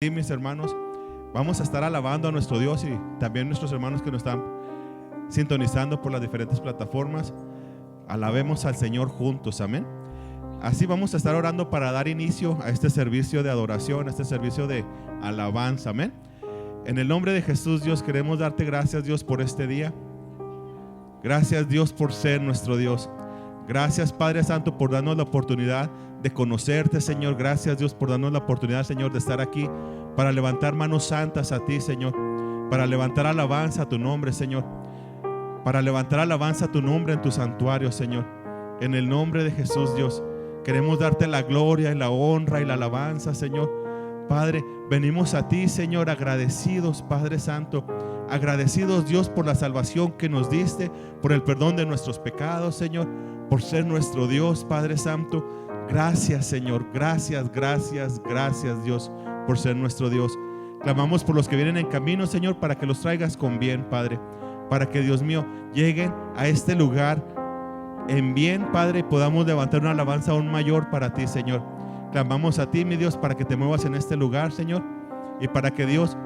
aquí, mis hermanos, vamos a estar alabando a nuestro Dios y también nuestros hermanos que nos están sintonizando por las diferentes plataformas. Alabemos al Señor juntos, amén. Así vamos a estar orando para dar inicio a este servicio de adoración, a este servicio de alabanza, amén. En el nombre de Jesús, Dios, queremos darte gracias, Dios, por este día. Gracias, Dios, por ser nuestro Dios. Gracias, Padre Santo, por darnos la oportunidad de conocerte, Señor. Gracias, Dios, por darnos la oportunidad, Señor, de estar aquí para levantar manos santas a ti, Señor, para levantar alabanza a tu nombre, Señor, para levantar alabanza a tu nombre en tu santuario, Señor. En el nombre de Jesús, Dios, queremos darte la gloria y la honra y la alabanza, Señor. Padre, venimos a ti, Señor, agradecidos, Padre Santo, agradecidos, Dios, por la salvación que nos diste, por el perdón de nuestros pecados, Señor, por ser nuestro Dios, Padre Santo. Gracias, Señor, gracias, gracias, gracias, Dios, por ser nuestro Dios. Clamamos por los que vienen en camino, Señor, para que los traigas con bien, Padre, para que, Dios mío, lleguen a este lugar en bien, Padre, y podamos levantar una alabanza aún mayor para ti, Señor. Clamamos a ti, mi Dios, para que te muevas en este lugar, Señor, y para que, Dios,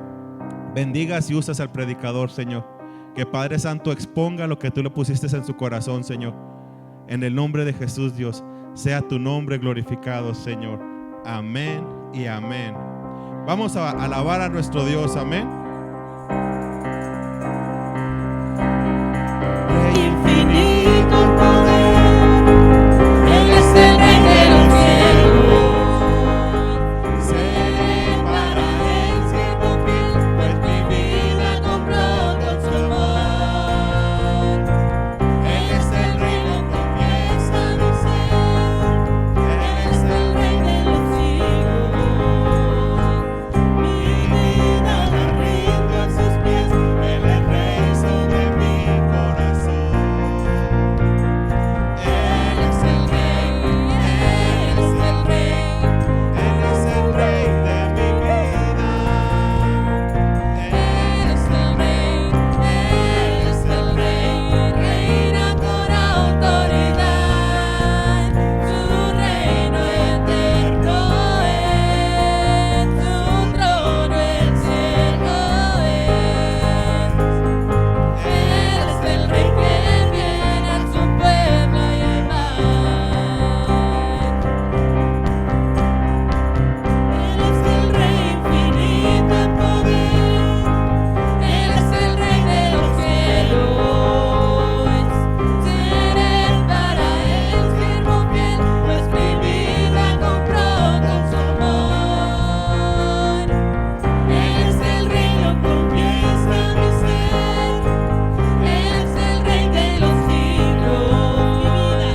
bendigas y usas al predicador, Señor. Que Padre Santo exponga lo que tú le pusiste en su corazón, Señor. En el nombre de Jesús, Dios, sea tu nombre glorificado, Señor. Amén y amén. Vamos a alabar a nuestro Dios, amén. Infinito poder, Él es el Rey de los cielos. Seré para Él siervo fiel, pues mi vida compró con su amor. Él es el Rey, lo confiesa mi ser. Él es el Rey de los siglos. Mi vida la rindo a sus pies. Él es Rey sobre mi corazón. Él es el Rey, Él es el Rey, Él es el Rey de mi vida. Él es el Rey, Él es el Rey, reina con autoridad. Su reino eterno es, su trono el cielo es. Él es el Rey que viene a su pueblo a llamar. Él es el Rey infinito en poder. Él es el Rey de los cielos. Seré para Él siervo fiel, pues mi vida compró con su amor. Él es el Rey, lo confiesa mi ser. Él es el Rey de los siglos.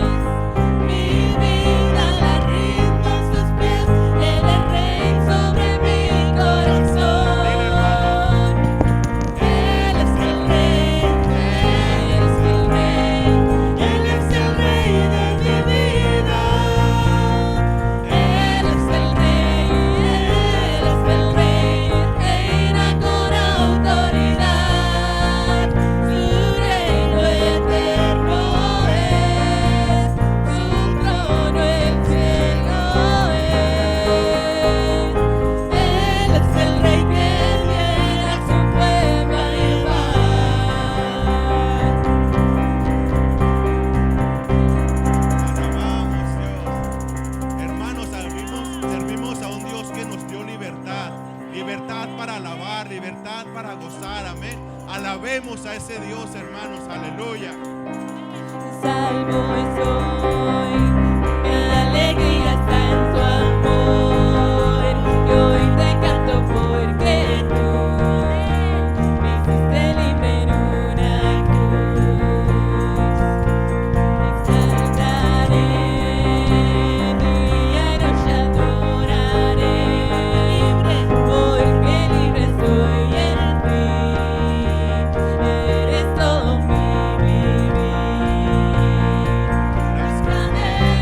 Mi vida la rindo a sus pies. Él es Rey sobre mi corazón. Él es el Rey, Él es el Rey, Él es el Rey de mi vida. Él es el Rey, Él es el Rey, reina con autoridad. Su reino eterno es, su trono el cielo es. Él es el Rey que viene a su pueblo a llevar. Alabamos, Dios. Hermanos, servimos a un Dios que nos dio libertad. Libertad para alabar, libertad para gozar, amén. Alabemos a ese Dios, hermanos, aleluya. Salvo soy, mi alegría está en tu amor. Y hoy te canto porque tú me hiciste libre en una cruz. Exaltaré, día y noche adoraré. Libre, porque libre soy en ti. Eres todo mi vivir. Las cadenas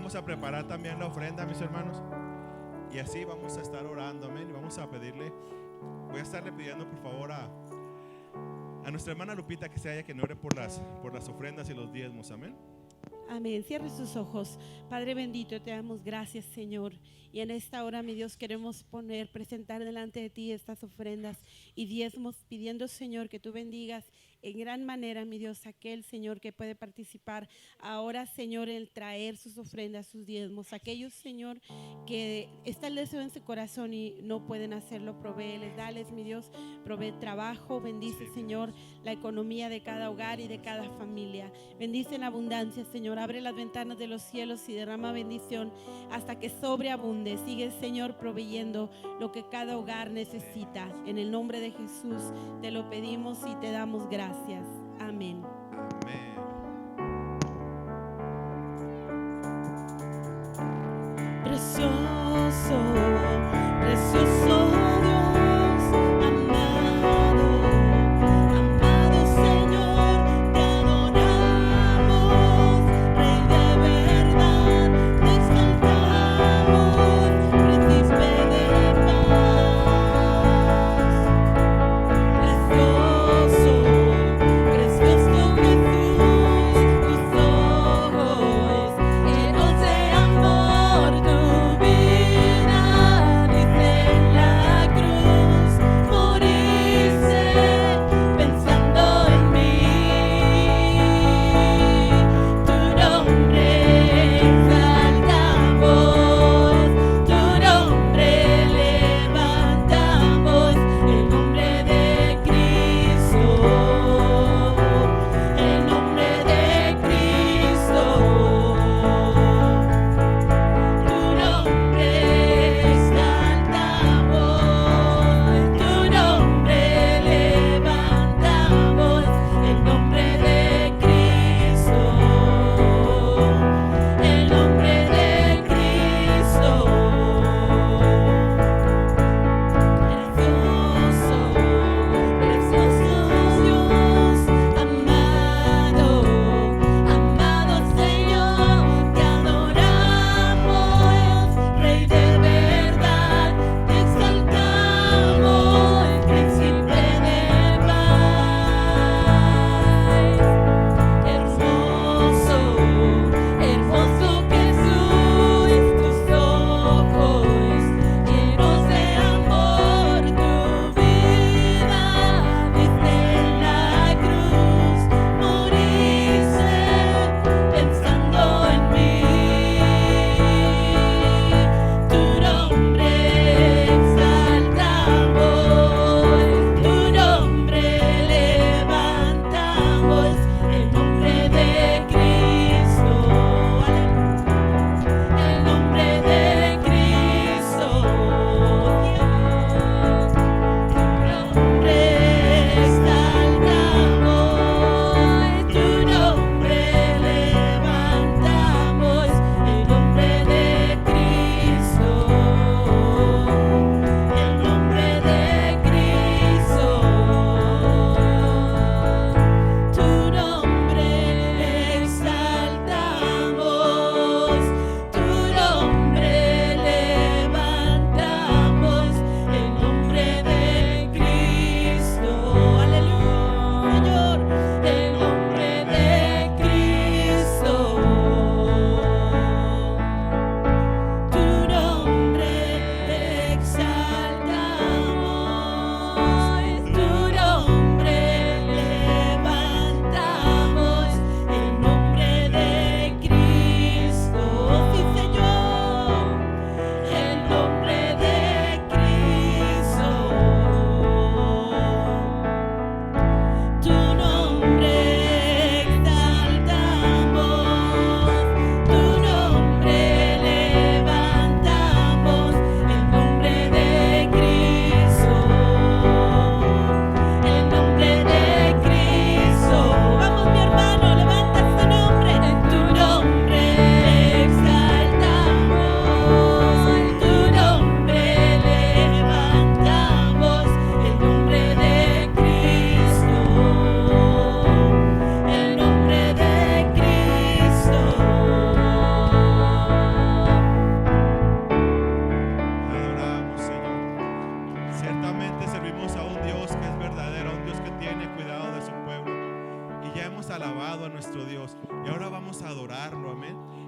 Vamos a preparar también la ofrenda, mis hermanos. Y así vamos a estar orando, amén. Y vamos a pedirle, voy a estarle pidiendo por favor a nuestra hermana Lupita que se haya que ore por las ofrendas y los diezmos, amén. Amén. Cierre sus ojos. Padre bendito, te damos gracias, Señor. Y en esta hora, mi Dios, queremos presentar delante de ti estas ofrendas y diezmos, pidiendo, Señor, que tú bendigas en gran manera, mi Dios, aquel, Señor, que puede participar ahora, Señor, en traer sus ofrendas, sus diezmos. Aquellos, Señor, que está el deseo en su corazón y no pueden hacerlo, provéeles, dales, mi Dios, provee trabajo, bendice, Señor, la economía de cada hogar y de cada familia. Bendice en abundancia, Señor, abre las ventanas de los cielos y derrama bendición hasta que sobreabunde. Sigue, Señor, proveyendo lo que cada hogar necesita. En el nombre de Jesús te lo pedimos y te damos gracias. Amén. Amén. Precioso, precioso Dios, amado, amado Señor, te adoramos, Rey de verdad, te exaltamos, Príncipe de paz. Precioso, precioso Jesús, tus ojos llenos de amor, tu vida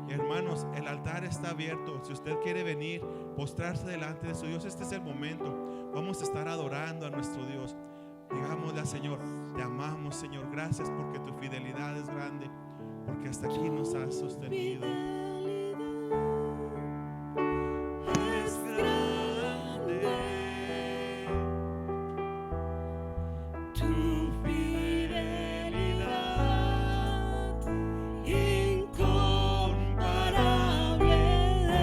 Hermanos, el altar está abierto. Si usted quiere venir, postrarse delante de su Dios, este es el momento. Vamos a estar adorando a nuestro Dios. Digámosle al Señor: te amamos, Señor. Gracias porque tu fidelidad es grande, porque hasta aquí nos has sostenido. Es grande tu fidelidad, incomparable es.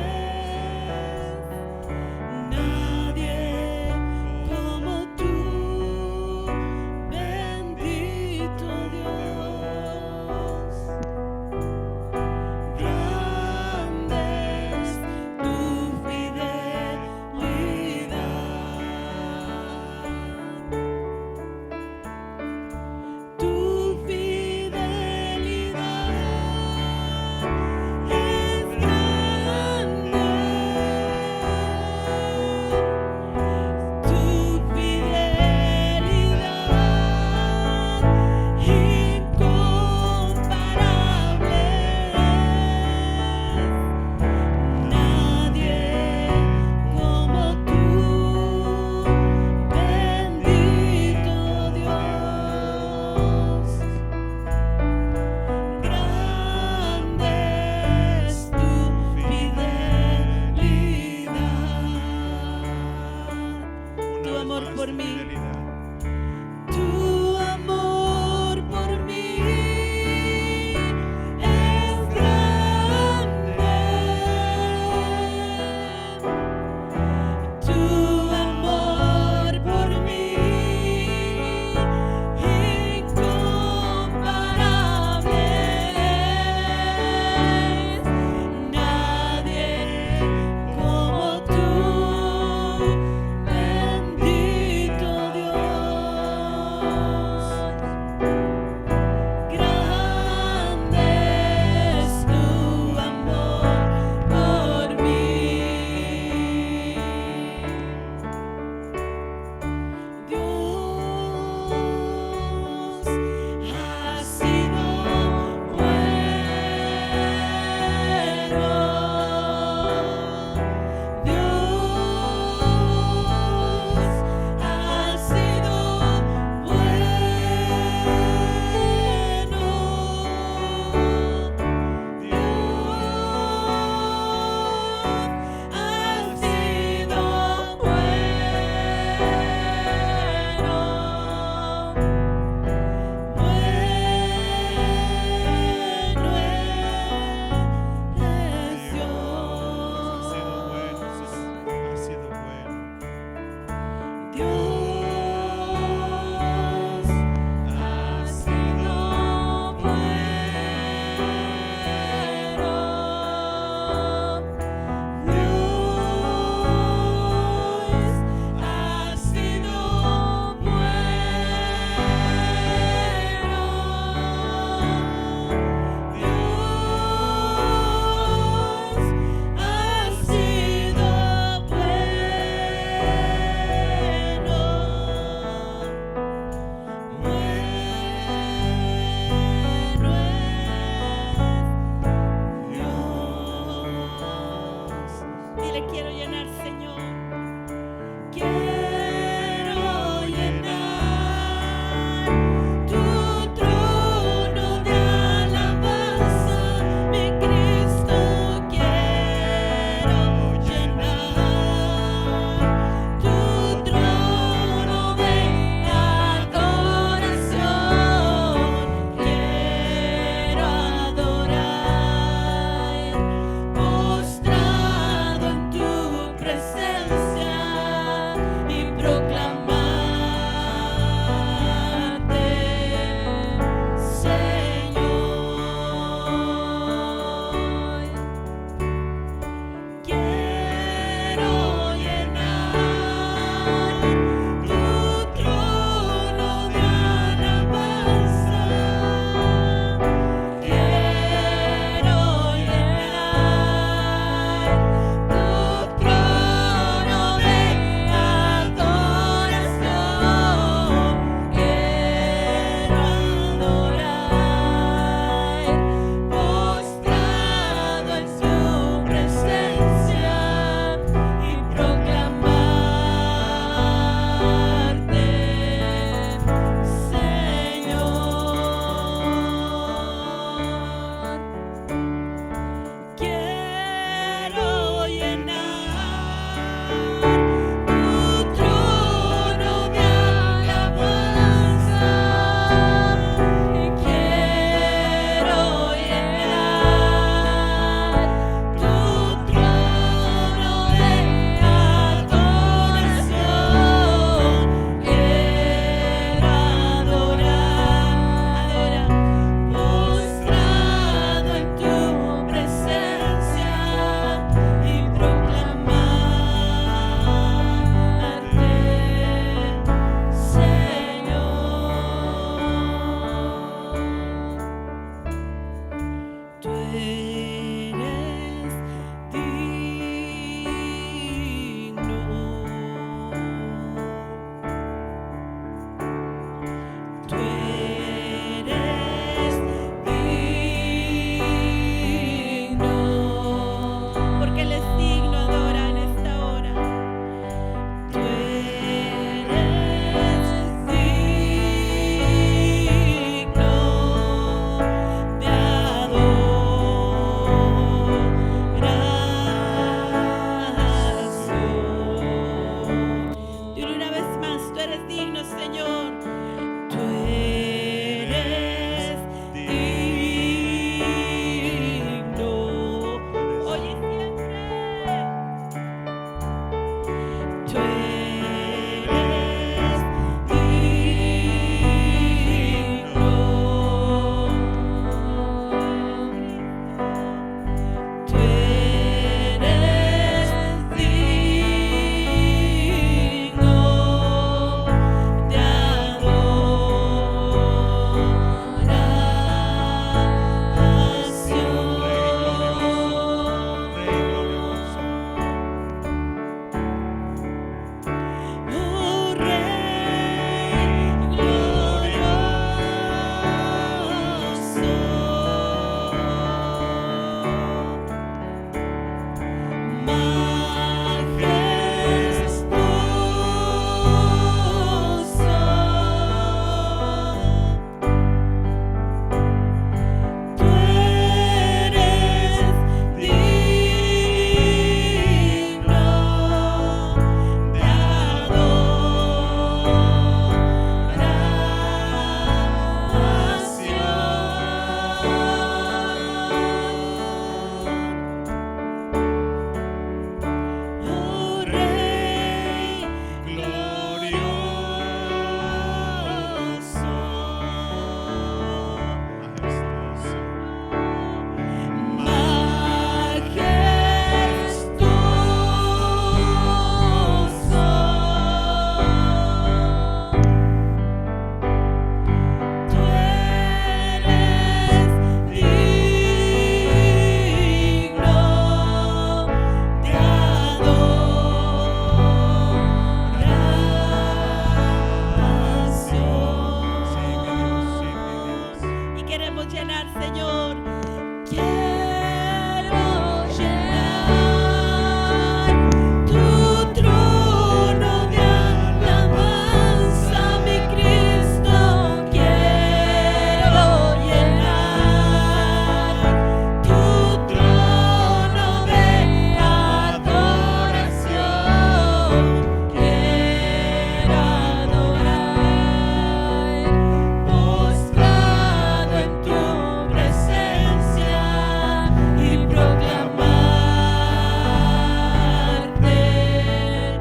Nadie como tú, bendito Dios. Grande es tu fidelidad. Tu fidelidad es grande. Tu fidelidad incomparable es. Nadie como tú, bendito Dios. Grande es tu fidelidad. Tu amor por mí. Tu amor por mí es grande. Tu amor por mí incomparable es. Nadie como tú, bendito Dios. Grande es tu amor por mí. Dios ha sido bueno. Dios ha sido Dile: quiero llenar, Señor. Quiero llenar tu trono de alabanza, mi Cristo. Quiero llenar tu trono de adoración. Quiero adorar postrado en tu presencia. Tú eres digno de adoración. Oh Rey y queremos llenar, Señor. Quiero llenar tu trono de alabanza, mi Cristo. Quiero llenar tu trono de adoración. Quiero adorar, postrado en tu presencia y proclamarte,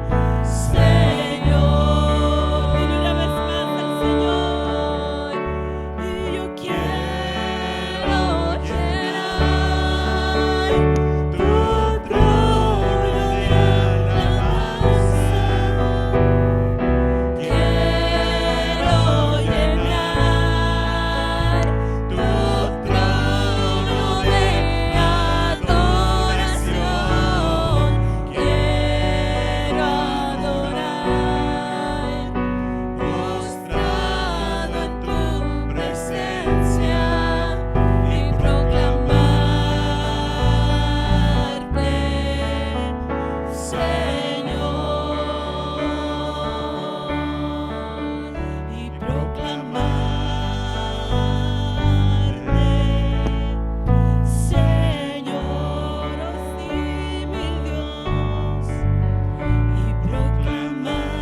Señor. Dile una vez más al Señor. Y yo quiero llenar tu trono de alabanza. Quiero llenar tu trono de adoración. Quiero adorar, postrado en tu presencia y proclamarte, Señor, y proclamarte, Señor, oh sí, mi Dios, y proclamarte,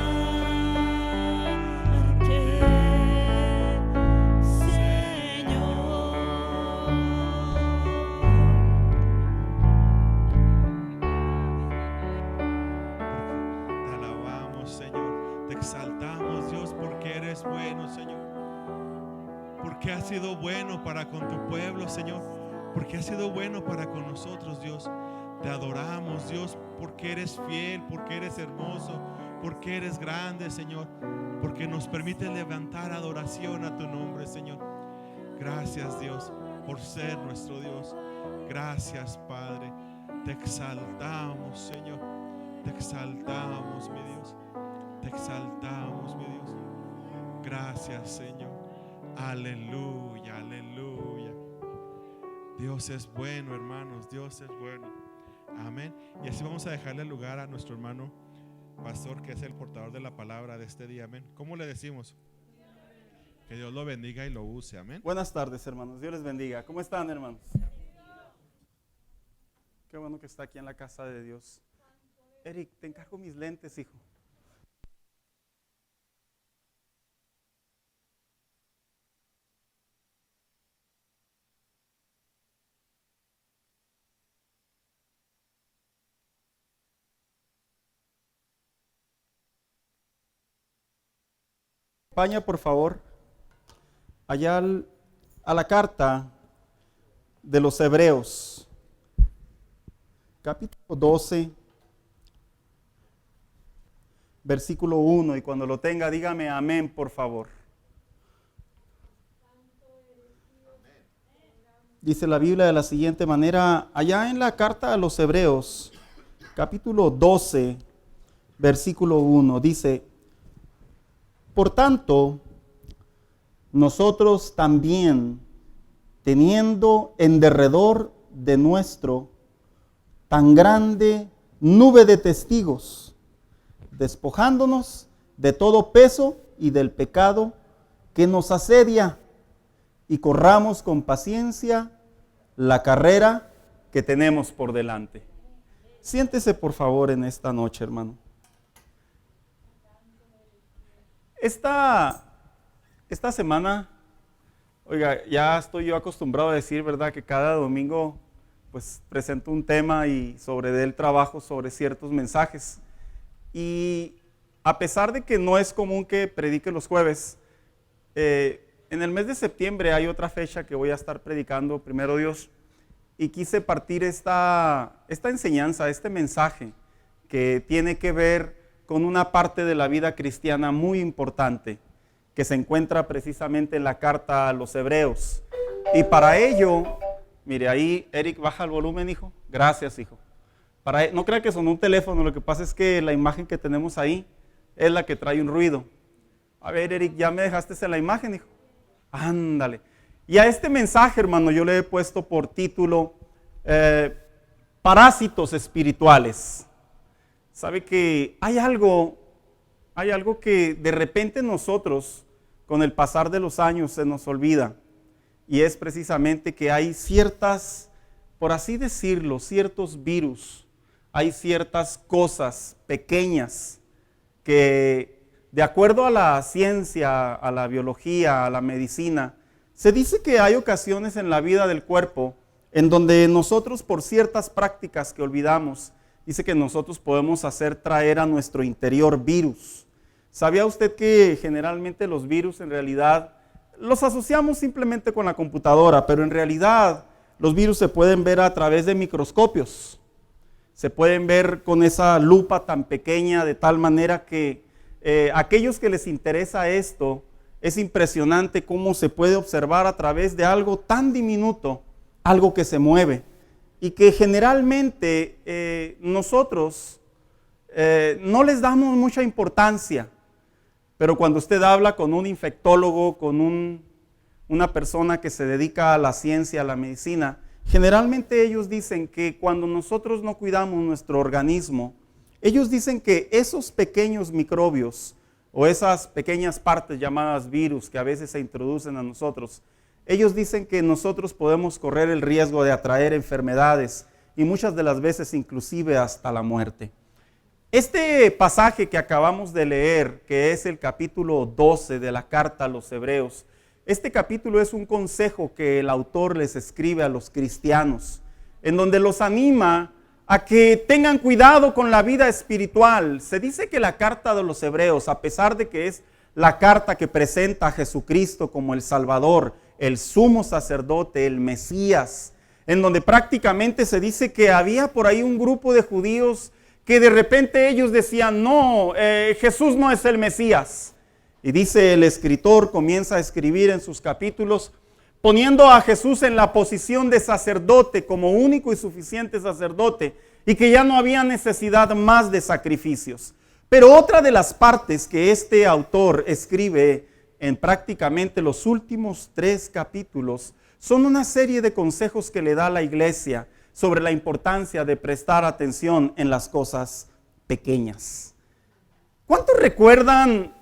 Te alabamos, Señor. Te exaltamos, Dios, porque eres bueno, Señor. Porque has sido bueno para con tu pueblo, Señor. Porque has sido bueno para con nosotros, Dios. Te adoramos, Dios, porque eres fiel, porque eres hermoso, porque eres grande, Señor. Porque nos permite levantar adoración a tu nombre, Señor. Gracias, Dios, por ser nuestro Dios. Gracias, Padre. Te exaltamos, Señor. Te exaltamos, mi Dios. Te exaltamos, mi Dios. Gracias, Señor. Aleluya, aleluya. Dios es bueno, hermanos. Dios es bueno. Amén. Y así vamos a dejarle lugar a nuestro hermano pastor, que es el portador de la palabra de este día. Amén. ¿Cómo le decimos? Que Dios lo bendiga y lo use. Amén. Buenas tardes, hermanos. Dios les bendiga. ¿Cómo están, hermanos? Qué bueno que está aquí en la casa de Dios. Eric, te encargo mis lentes, hijo. Acompaña, por favor, allá a la carta de los Hebreos, capítulo 12, versículo 1, y cuando lo tenga, dígame amén, por favor. Dice la Biblia de la siguiente manera, allá en la carta a los Hebreos, capítulo 12, versículo 1, dice: por tanto, nosotros también, teniendo en derredor de nuestro tan grande nube de testigos, despojándonos de todo peso y del pecado que nos asedia, y corramos con paciencia la carrera que tenemos por delante. Siéntese por favor en esta noche, hermano. Esta semana, oiga, ya estoy yo acostumbrado a decir, ¿verdad?, que cada domingo pues presento un tema y sobre él trabajo sobre ciertos mensajes. Y a pesar de que no es común que predique los jueves, en el mes de septiembre hay otra fecha que voy a estar predicando, primero Dios, y quise partir esta enseñanza, este mensaje que tiene que ver con una parte de la vida cristiana muy importante que se encuentra precisamente en la carta a los Hebreos. Y para ello, mire ahí, Eric, baja el volumen, hijo. Gracias, hijo. No crea que sonó un teléfono, lo que pasa es que la imagen que tenemos ahí es la que trae un ruido. A ver, Eric, ya me dejaste en la imagen, hijo. Ándale. Y a este mensaje, hermano, yo le he puesto por título Parásitos espirituales. Sabe que hay algo que de repente nosotros, con el pasar de los años, se nos olvida. Y es precisamente que hay ciertas, por así decirlo, ciertos virus, hay ciertas cosas pequeñas que, de acuerdo a la ciencia, a la biología, a la medicina, se dice que hay ocasiones en la vida del cuerpo en donde nosotros, por ciertas prácticas que olvidamos, dice que nosotros podemos hacer traer a nuestro interior virus. ¿Sabía usted que generalmente los virus en realidad los asociamos simplemente con la computadora, pero en realidad los virus se pueden ver a través de microscopios? Se pueden ver con esa lupa tan pequeña, de tal manera que aquellos que les interesa esto, es impresionante cómo se puede observar a través de algo tan diminuto, algo que se mueve, y que generalmente nosotros no les damos mucha importancia. Pero cuando usted habla con un infectólogo, con una persona que se dedica a la ciencia, a la medicina, generalmente ellos dicen que cuando nosotros no cuidamos nuestro organismo, ellos dicen que esos pequeños microbios o esas pequeñas partes llamadas virus que a veces se introducen a nosotros, ellos dicen que nosotros podemos correr el riesgo de atraer enfermedades y muchas de las veces inclusive hasta la muerte. Este pasaje que acabamos de leer, que es el capítulo 12 de la carta a los Hebreos, este capítulo es un consejo que el autor les escribe a los cristianos, en donde los anima a que tengan cuidado con la vida espiritual. Se dice que la carta de los Hebreos, a pesar de que es la carta que presenta a Jesucristo como el Salvador, el sumo sacerdote, el Mesías, en donde prácticamente se dice que había por ahí un grupo de judíos que de repente ellos decían, no, Jesús no es el Mesías. Y dice el escritor, comienza a escribir en sus capítulos, poniendo a Jesús en la posición de sacerdote, como único y suficiente sacerdote, y que ya no había necesidad más de sacrificios. Pero otra de las partes que este autor escribe en prácticamente los últimos 3 capítulos, son una serie de consejos que le da a la iglesia sobre la importancia de prestar atención en las cosas pequeñas. ¿Cuántos recuerdan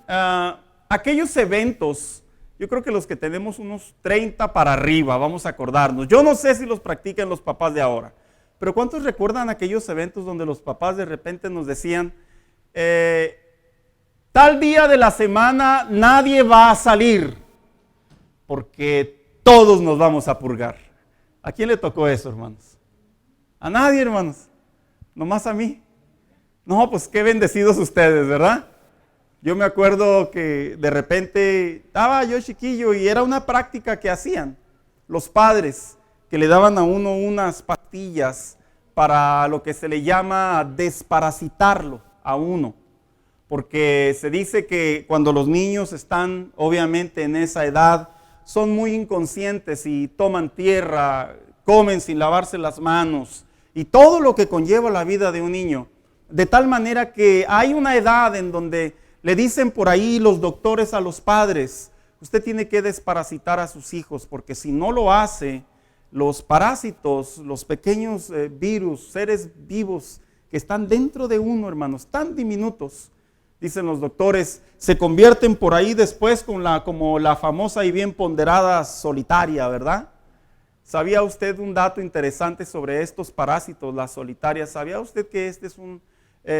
aquellos eventos? Yo creo que los que tenemos unos 30 para arriba, vamos a acordarnos. Yo no sé si los practican los papás de ahora, pero ¿cuántos recuerdan aquellos eventos donde los papás de repente nos decían, tal día de la semana nadie va a salir porque todos nos vamos a purgar? ¿A quién le tocó eso, hermanos? A nadie, hermanos, nomás a mí. No, pues qué bendecidos ustedes, ¿verdad? Yo me acuerdo que de repente estaba yo chiquillo y era una práctica que hacían los padres, que le daban a uno unas pastillas para lo que se le llama desparasitarlo a uno. Porque se dice que cuando los niños están obviamente en esa edad, son muy inconscientes y toman tierra, comen sin lavarse las manos y todo lo que conlleva la vida de un niño. De tal manera que hay una edad en donde le dicen por ahí los doctores a los padres, usted tiene que desparasitar a sus hijos, porque si no lo hace, los parásitos, los pequeños virus, seres vivos que están dentro de uno, hermanos, tan diminutos. Dicen los doctores, se convierten por ahí después como la famosa y bien ponderada solitaria, ¿verdad? ¿Sabía usted un dato interesante sobre estos parásitos, las solitarias? ¿Sabía usted que este es un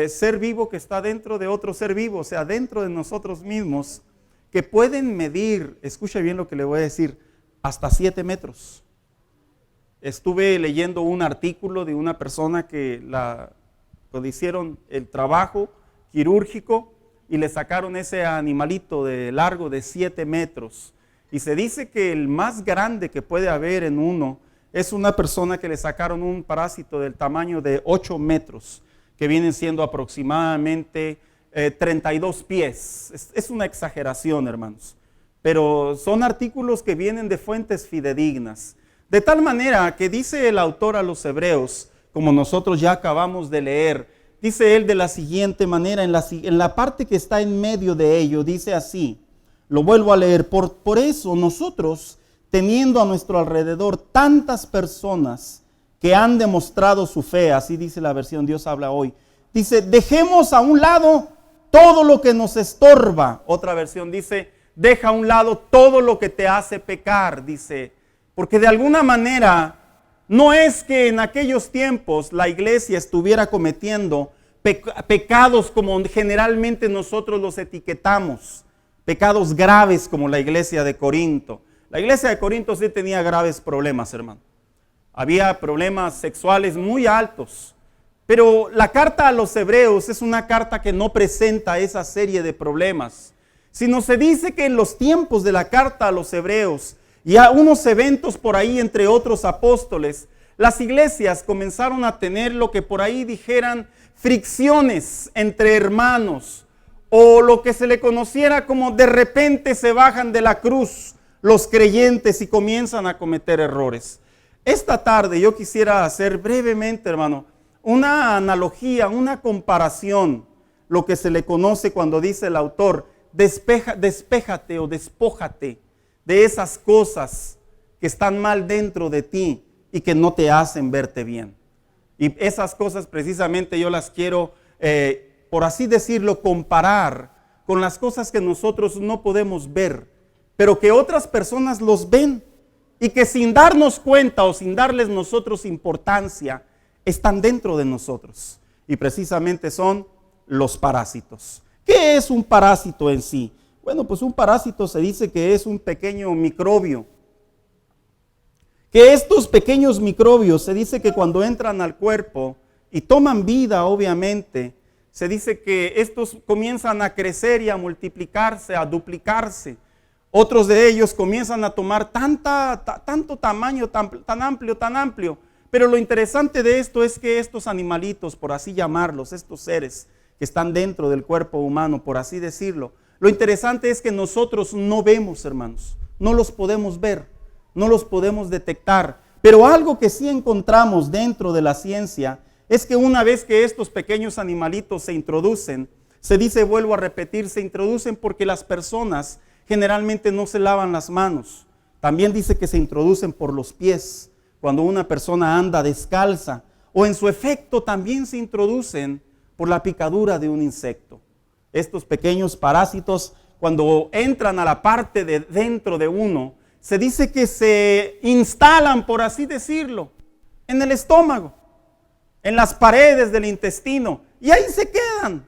ser vivo que está dentro de otro ser vivo, o sea, dentro de nosotros mismos, que pueden medir, escuche bien lo que le voy a decir, hasta 7 metros? Estuve leyendo un artículo de una persona que le hicieron el trabajo quirúrgico y le sacaron ese animalito de largo de 7 metros. Y se dice que el más grande que puede haber en uno es una persona que le sacaron un parásito del tamaño de 8 metros, que vienen siendo aproximadamente 32 pies. Es una exageración, hermanos, pero son artículos que vienen de fuentes fidedignas. De tal manera que dice el autor a los Hebreos, como nosotros ya acabamos de leer, dice él de la siguiente manera, en la parte que está en medio de ello, dice así, lo vuelvo a leer, por eso nosotros, teniendo a nuestro alrededor tantas personas que han demostrado su fe, así dice la versión Dios habla hoy, dice, dejemos a un lado todo lo que nos estorba. Otra versión dice, deja a un lado todo lo que te hace pecar, dice, porque de alguna manera no es que en aquellos tiempos la iglesia estuviera cometiendo pecados como generalmente nosotros los etiquetamos, pecados graves como la iglesia de Corinto. La iglesia de Corinto sí tenía graves problemas, hermano. Había problemas sexuales muy altos. Pero la carta a los Hebreos es una carta que no presenta esa serie de problemas, sino se dice que en los tiempos de la carta a los Hebreos y a unos eventos por ahí entre otros apóstoles, las iglesias comenzaron a tener lo que por ahí dijeran fricciones entre hermanos, o lo que se le conociera como de repente se bajan de la cruz los creyentes y comienzan a cometer errores. Esta tarde yo quisiera hacer brevemente, hermano, una analogía, una comparación, lo que se le conoce cuando dice el autor, despéjate o despójate de esas cosas que están mal dentro de ti y que no te hacen verte bien. Y esas cosas precisamente yo las quiero, por así decirlo, comparar con las cosas que nosotros no podemos ver, pero que otras personas los ven y que sin darnos cuenta o sin darles nosotros importancia, están dentro de nosotros. Y precisamente son los parásitos. ¿Qué es un parásito en sí? Bueno, pues un parásito se dice que es un pequeño microbio. Que estos pequeños microbios se dice que cuando entran al cuerpo y toman vida, obviamente, se dice que estos comienzan a crecer y a multiplicarse, a duplicarse. Otros de ellos comienzan a tomar tanto tamaño, tan amplio. Pero lo interesante de esto es que estos animalitos, por así llamarlos, estos seres que están dentro del cuerpo humano, por así decirlo, lo interesante es que nosotros no vemos, hermanos, no los podemos ver, no los podemos detectar. Pero algo que sí encontramos dentro de la ciencia es que una vez que estos pequeños animalitos se introducen, se dice, vuelvo a repetir, se introducen porque las personas generalmente no se lavan las manos. También dice que se introducen por los pies, cuando una persona anda descalza, o en su efecto también se introducen por la picadura de un insecto. Estos pequeños parásitos, cuando entran a la parte de dentro de uno, se dice que se instalan, por así decirlo, en el estómago, en las paredes del intestino, y ahí se quedan.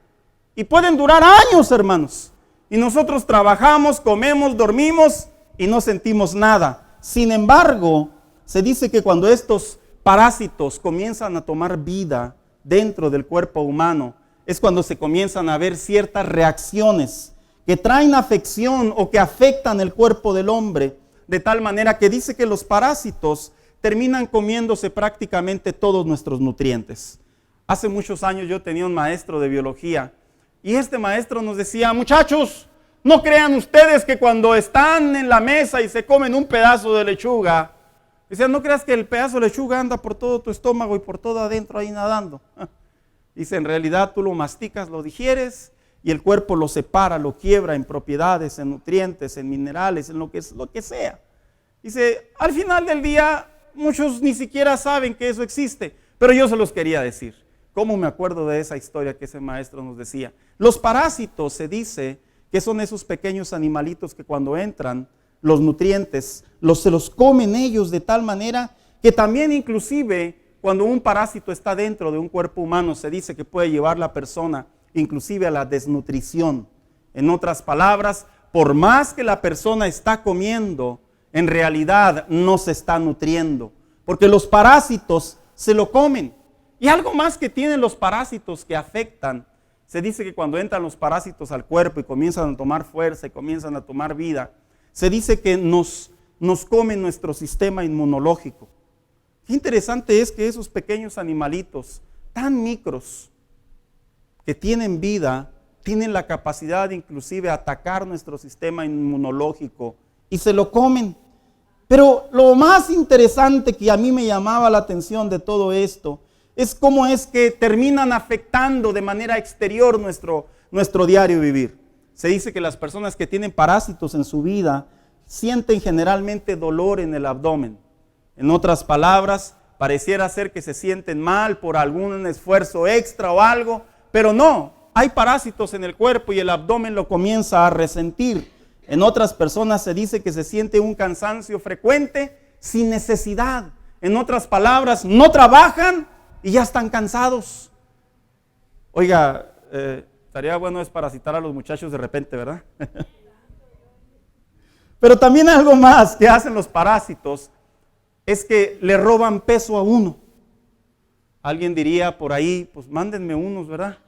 Y pueden durar años, hermanos. Y nosotros trabajamos, comemos, dormimos y no sentimos nada. Sin embargo, se dice que cuando estos parásitos comienzan a tomar vida dentro del cuerpo humano, es cuando se comienzan a ver ciertas reacciones que traen afección o que afectan el cuerpo del hombre, de tal manera que dice que los parásitos terminan comiéndose prácticamente todos nuestros nutrientes. Hace muchos años yo tenía un maestro de biología y este maestro nos decía, muchachos, no crean ustedes que cuando están en la mesa y se comen un pedazo de lechuga, decía, no creas que el pedazo de lechuga anda por todo tu estómago y por todo adentro ahí nadando. Dice, en realidad tú lo masticas, lo digieres y el cuerpo lo separa, lo quiebra en propiedades, en nutrientes, en minerales, en lo que sea. Dice, al final del día muchos ni siquiera saben que eso existe, pero yo se los quería decir. ¿Cómo me acuerdo de esa historia que ese maestro nos decía? Los parásitos se dice que son esos pequeños animalitos que cuando entran los nutrientes, se los comen ellos de tal manera que también inclusive cuando un parásito está dentro de un cuerpo humano se dice que puede llevar la persona inclusive a la desnutrición. En otras palabras, por más que la persona está comiendo, en realidad no se está nutriendo, porque los parásitos se lo comen. Y algo más que tienen los parásitos que afectan, se dice que cuando entran los parásitos al cuerpo y comienzan a tomar fuerza y comienzan a tomar vida, se dice que nos comen nuestro sistema inmunológico. Qué interesante es que esos pequeños animalitos tan micros que tienen vida, tienen la capacidad inclusive de atacar nuestro sistema inmunológico y se lo comen. Pero lo más interesante que a mí me llamaba la atención de todo esto es cómo es que terminan afectando de manera exterior nuestro diario vivir. Se dice que las personas que tienen parásitos en su vida sienten generalmente dolor en el abdomen. En otras palabras, pareciera ser que se sienten mal por algún esfuerzo extra o algo, pero no, hay parásitos en el cuerpo y el abdomen lo comienza a resentir. En otras personas se dice que se siente un cansancio frecuente sin necesidad. En otras palabras, no trabajan y ya están cansados. Oiga, estaría bueno desparasitar a los muchachos de repente, ¿verdad? Pero también algo más que hacen los parásitos es que le roban peso a uno. Alguien diría por ahí, pues mándenme unos, ¿verdad?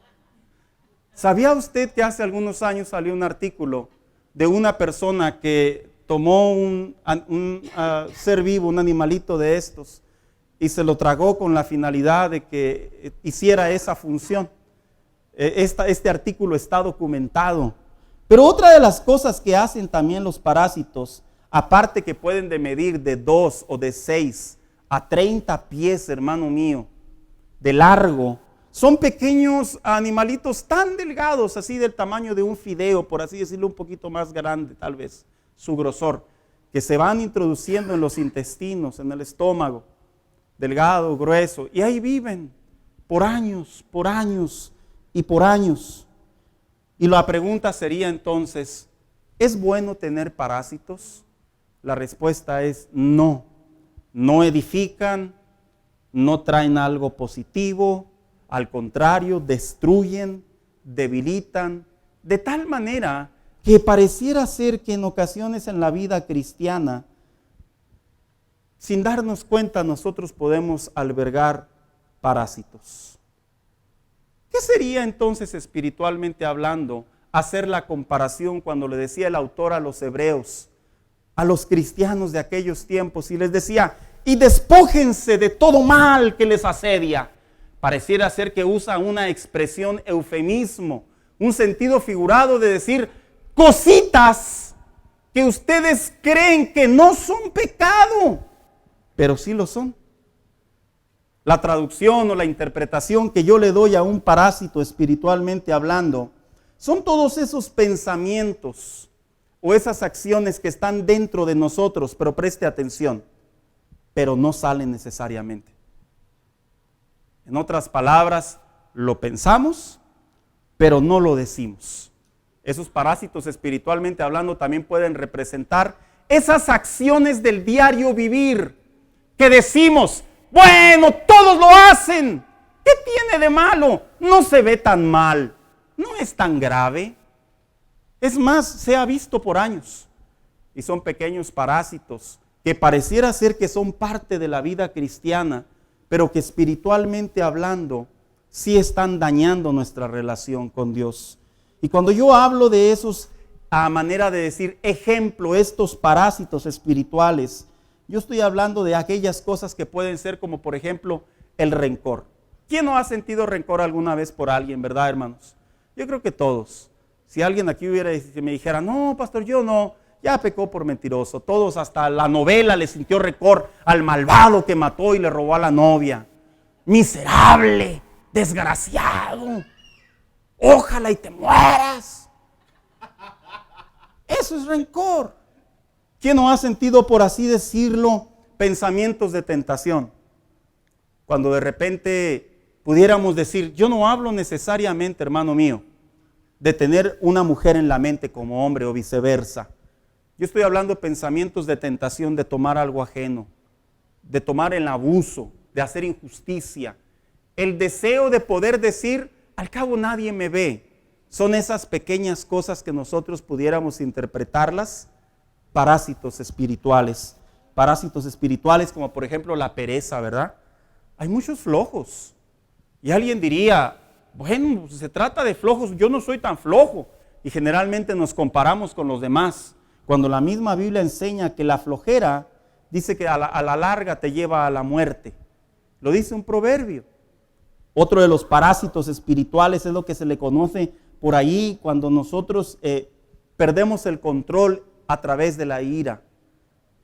¿Sabía usted que hace algunos años salió un artículo de una persona que tomó un ser vivo, un animalito de estos, y se lo tragó con la finalidad de que hiciera esa función? Este artículo está documentado. Pero otra de las cosas que hacen también los parásitos, aparte que pueden de medir de 2 o de 6 a 30 pies, hermano mío, de largo, son pequeños animalitos tan delgados, así del tamaño de un fideo, por así decirlo, un poquito más grande tal vez, su grosor, que se van introduciendo en los intestinos, en el estómago, delgado, grueso, y ahí viven por años y por años. Y la pregunta sería entonces, ¿es bueno tener parásitos? La respuesta es no. No edifican, no traen algo positivo, al contrario, destruyen, debilitan, de tal manera que pareciera ser que en ocasiones en la vida cristiana, sin darnos cuenta, nosotros podemos albergar parásitos. ¿Qué sería entonces espiritualmente hablando hacer la comparación cuando le decía el autor a los hebreos, a los cristianos de aquellos tiempos, y les decía, y despójense de todo mal que les asedia? Pareciera ser que usa una expresión eufemismo, un sentido figurado de decir cositas que ustedes creen que no son pecado, pero sí lo son. La traducción o la interpretación que yo le doy a un parásito espiritualmente hablando son todos esos pensamientos o esas acciones que están dentro de nosotros, pero preste atención, pero no salen necesariamente. En otras palabras, lo pensamos, pero no lo decimos. Esos parásitos espiritualmente hablando también pueden representar esas acciones del diario vivir que decimos, bueno, todos lo hacen. ¿Qué tiene de malo? No se ve tan mal. No es tan grave. Es más, se ha visto por años. Y son pequeños parásitos que pareciera ser que son parte de la vida cristiana, pero que espiritualmente hablando sí están dañando nuestra relación con Dios. Y cuando yo hablo de esos, a manera de decir ejemplo, estos parásitos espirituales, yo estoy hablando de aquellas cosas que pueden ser como por ejemplo el rencor. ¿Quién no ha sentido rencor alguna vez por alguien, verdad, hermanos? Yo creo que todos. Si alguien aquí me dijera, no, pastor, yo no, ya pecó por mentiroso. Todos, hasta la novela le sintió rencor al malvado que mató y le robó a la novia. Miserable, desgraciado, ojalá y te mueras. Eso es rencor. ¿Quién no ha sentido, por así decirlo, pensamientos de tentación? Cuando de repente pudiéramos decir, yo no hablo necesariamente, hermano mío, de tener una mujer en la mente como hombre o viceversa. Yo estoy hablando de pensamientos de tentación, de tomar algo ajeno, de tomar el abuso, de hacer injusticia. El deseo de poder decir, al cabo nadie me ve. Son esas pequeñas cosas que nosotros pudiéramos interpretarlas parásitos espirituales. Parásitos espirituales como por ejemplo la pereza, ¿verdad? Hay muchos flojos. Y alguien diría, bueno, se trata de flojos, yo no soy tan flojo. Y generalmente nos comparamos con los demás. Cuando la misma Biblia enseña que la flojera, dice que a la larga te lleva a la muerte. Lo dice un proverbio. Otro de los parásitos espirituales es lo que se le conoce por ahí cuando nosotros perdemos el control a través de la ira.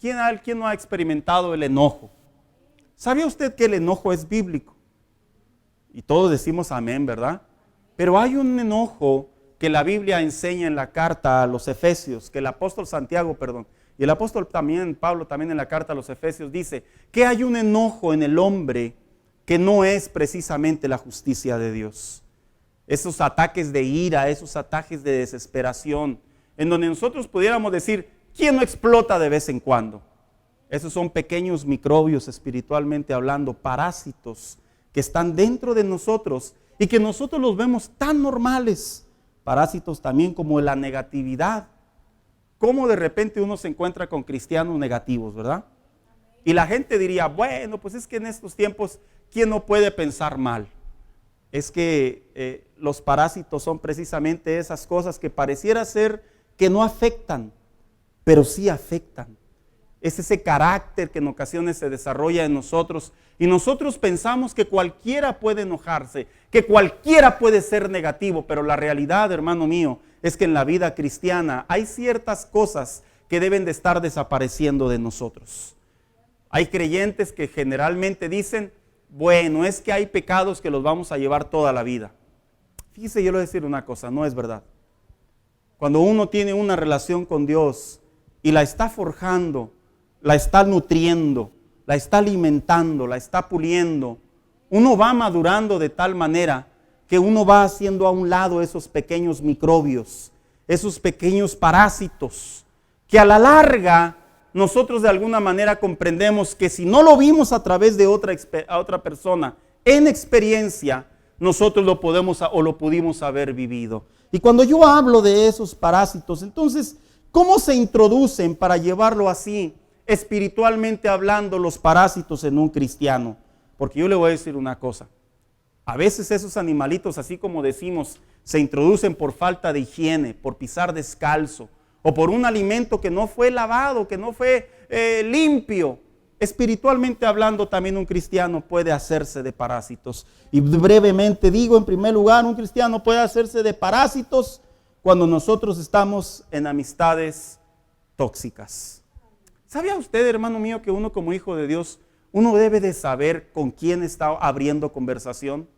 ¿Quién no ha experimentado el enojo? ¿Sabía usted que el enojo es bíblico? Y todos decimos amén, ¿verdad? Pero hay un enojo que la Biblia enseña en la carta a los Efesios, que el apóstol Santiago, y el apóstol también, Pablo también en la carta a los Efesios dice que hay un enojo en el hombre que no es precisamente la justicia de Dios. Esos ataques de ira, esos ataques de desesperación, en donde nosotros pudiéramos decir, ¿quién no explota de vez en cuando? Esos son pequeños microbios espiritualmente hablando, parásitos que están dentro de nosotros y que nosotros los vemos tan normales. Parásitos también como la negatividad. Cómo de repente uno se encuentra con cristianos negativos, ¿verdad? Y la gente diría, bueno, pues es que en estos tiempos, ¿quién no puede pensar mal? Es que los parásitos son precisamente esas cosas que pareciera ser que no afectan, pero sí afectan. Es ese carácter que en ocasiones se desarrolla en nosotros y nosotros pensamos que cualquiera puede enojarse, que cualquiera puede ser negativo, pero la realidad, hermano mío, es que en la vida cristiana hay ciertas cosas que deben de estar desapareciendo de nosotros. Hay creyentes que generalmente dicen, bueno, es que hay pecados que los vamos a llevar toda la vida. Fíjese, yo le voy a decir una cosa, no es verdad. Cuando uno tiene una relación con Dios y la está forjando, la está nutriendo, la está alimentando, la está puliendo, uno va madurando de tal manera que uno va haciendo a un lado esos pequeños microbios, esos pequeños parásitos, que a la larga nosotros de alguna manera comprendemos que si no lo vimos a través de otra persona en experiencia, nosotros lo podemos o lo pudimos haber vivido. Y cuando yo hablo de esos parásitos, entonces, ¿cómo se introducen para llevarlo así, espiritualmente hablando, los parásitos en un cristiano? Porque yo le voy a decir una cosa. A veces esos animalitos, así como decimos, se introducen por falta de higiene, por pisar descalzo, o por un alimento que no fue lavado, que no fue limpio. Espiritualmente hablando, también un cristiano puede hacerse de parásitos. Y brevemente digo, en primer lugar, un cristiano puede hacerse de parásitos cuando nosotros estamos en amistades tóxicas. ¿Sabía usted, hermano mío, que uno como hijo de Dios, uno debe de saber con quién está abriendo conversación?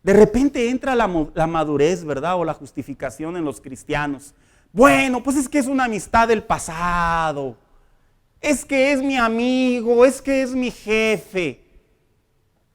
De repente entra la madurez, ¿verdad? O la justificación en los cristianos. Bueno, pues es que es una amistad del pasado. Es que es mi amigo, es que es mi jefe.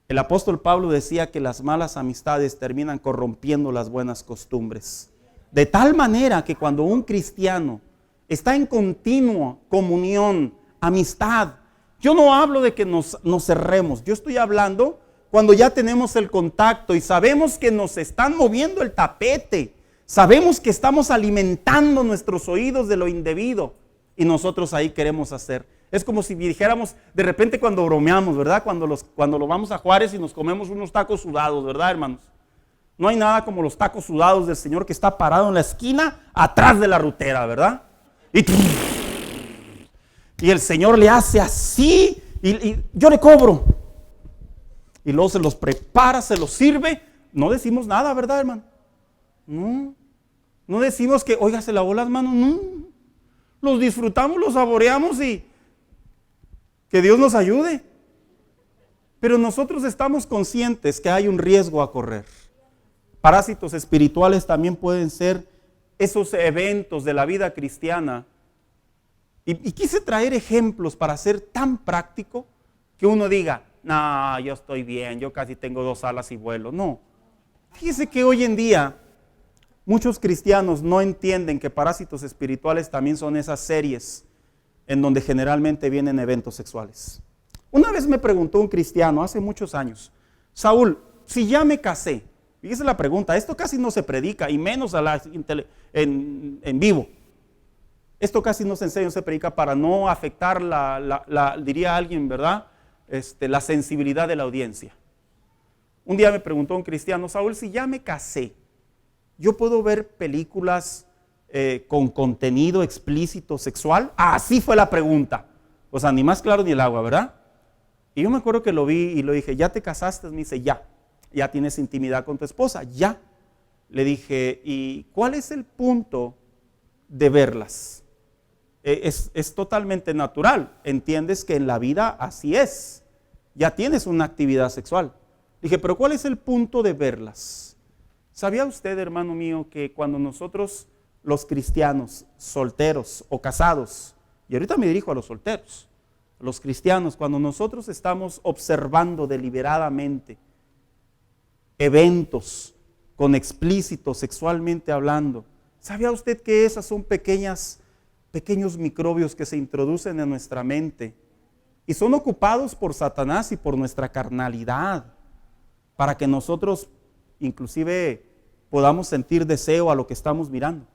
El apóstol Pablo decía que las malas amistades terminan corrompiendo las buenas costumbres. De tal manera que cuando un cristiano está en continua comunión, amistad, yo no hablo de que nos cerremos, yo estoy hablando cuando ya tenemos el contacto y sabemos que nos están moviendo el tapete, sabemos que estamos alimentando nuestros oídos de lo indebido y nosotros ahí queremos hacer. Es como si dijéramos de repente cuando bromeamos, ¿verdad? Cuando lo vamos a Juárez y nos comemos unos tacos sudados, ¿verdad, hermanos? No hay nada como los tacos sudados del Señor que está parado en la esquina atrás de la rutera, ¿verdad? Y el Señor le hace así y yo le cobro. Y luego se los prepara, se los sirve. No decimos nada, ¿verdad, hermano? No decimos que, oiga, se lavó las manos. No. Los disfrutamos, los saboreamos y que Dios nos ayude. Pero nosotros estamos conscientes que hay un riesgo a correr. Parásitos espirituales también pueden ser esos eventos de la vida cristiana. Y quise traer ejemplos para ser tan práctico que uno diga, no, yo estoy bien, yo casi tengo 2 alas y vuelo. No. Fíjese que hoy en día muchos cristianos no entienden que Parásitos Espirituales también son esas series en donde generalmente vienen eventos sexuales. Una vez me preguntó un cristiano hace muchos años, Saúl, si ya me casé, fíjese la pregunta, esto casi no se predica y menos en vivo. Esto casi no se enseña, no se predica para no afectar diría alguien, ¿verdad? La sensibilidad de la audiencia. Un día me preguntó un cristiano, Saúl, si ya me casé, ¿yo puedo ver películas con contenido explícito sexual? Así fue la pregunta. O sea, ni más claro ni el agua, ¿verdad? Y yo me acuerdo que lo vi y le dije, ¿ya te casaste? Me dice, ya tienes intimidad con tu esposa, ya. Le dije, ¿y cuál es el punto de verlas? Es totalmente natural, entiendes que en la vida así es, ya tienes una actividad sexual. Dije, pero ¿cuál es el punto de verlas? ¿Sabía usted, hermano mío, que cuando nosotros los cristianos, solteros o casados, y ahorita me dirijo a los solteros, los cristianos, cuando nosotros estamos observando deliberadamente eventos con explícito sexualmente hablando, ¿sabía usted que esas son pequeños microbios que se introducen en nuestra mente y son ocupados por Satanás y por nuestra carnalidad para que nosotros inclusive podamos sentir deseo a lo que estamos mirando?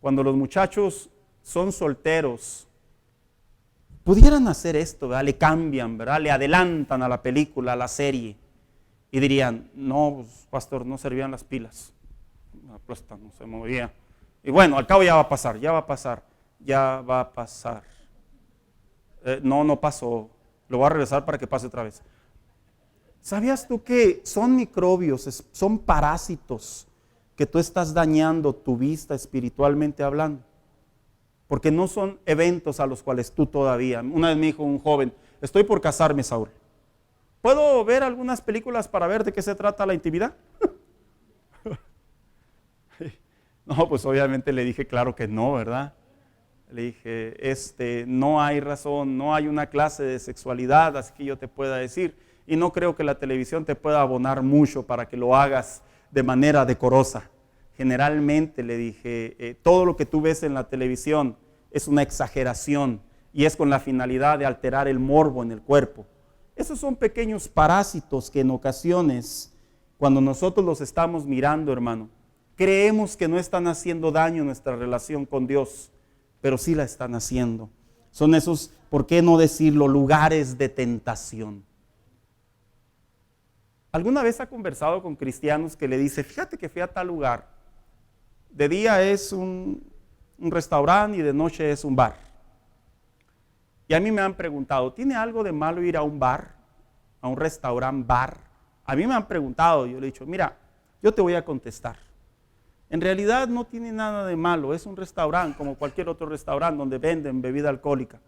Cuando los muchachos son solteros, pudieran hacer esto, ¿verdad? Le cambian, ¿verdad? Le adelantan a la película, a la serie y dirían, no, pues, pastor, no servían las pilas, la plasta no se movía. Y bueno, al cabo ya va a pasar. No pasó. Lo voy a regresar para que pase otra vez. ¿Sabías tú que son microbios, son parásitos que tú estás dañando tu vista espiritualmente hablando? Porque no son eventos a los cuales tú todavía. Una vez me dijo un joven, estoy por casarme, Saúl. ¿Puedo ver algunas películas para ver de qué se trata la intimidad? No, pues obviamente le dije, claro que no, ¿verdad? Le dije, no hay razón, no hay una clase de sexualidad, así que yo te pueda decir, y no creo que la televisión te pueda abonar mucho para que lo hagas de manera decorosa. Generalmente, le dije, todo lo que tú ves en la televisión es una exageración y es con la finalidad de alterar el morbo en el cuerpo. Esos son pequeños parásitos que en ocasiones, cuando nosotros los estamos mirando, hermano, creemos que no están haciendo daño en nuestra relación con Dios, pero sí la están haciendo. Son esos, ¿por qué no decirlo?, lugares de tentación. ¿Alguna vez ha conversado con cristianos que le dice, fíjate que fui a tal lugar, de día es un restaurante y de noche es un bar? Y a mí me han preguntado, ¿tiene algo de malo ir a un bar, a un restaurante bar? A mí me han preguntado, yo le he dicho, mira, yo te voy a contestar. En realidad no tiene nada de malo, es un restaurante como cualquier otro restaurante donde venden bebida alcohólica.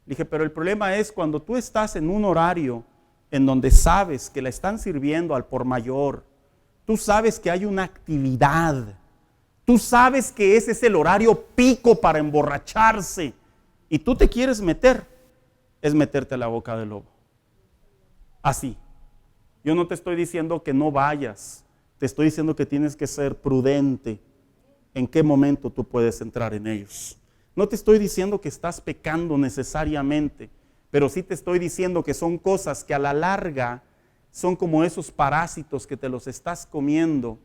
Le dije, pero el problema es cuando tú estás en un horario en donde sabes que la están sirviendo al por mayor, tú sabes que hay una actividad, tú sabes que ese es el horario pico para emborracharse y tú te quieres meter, es meterte a la boca del lobo. Así. Yo no te estoy diciendo que no vayas. Te estoy diciendo que tienes que ser prudente en qué momento tú puedes entrar en ellos. No te estoy diciendo que estás pecando necesariamente, pero sí te estoy diciendo que son cosas que a la larga son como esos parásitos que te los estás comiendo.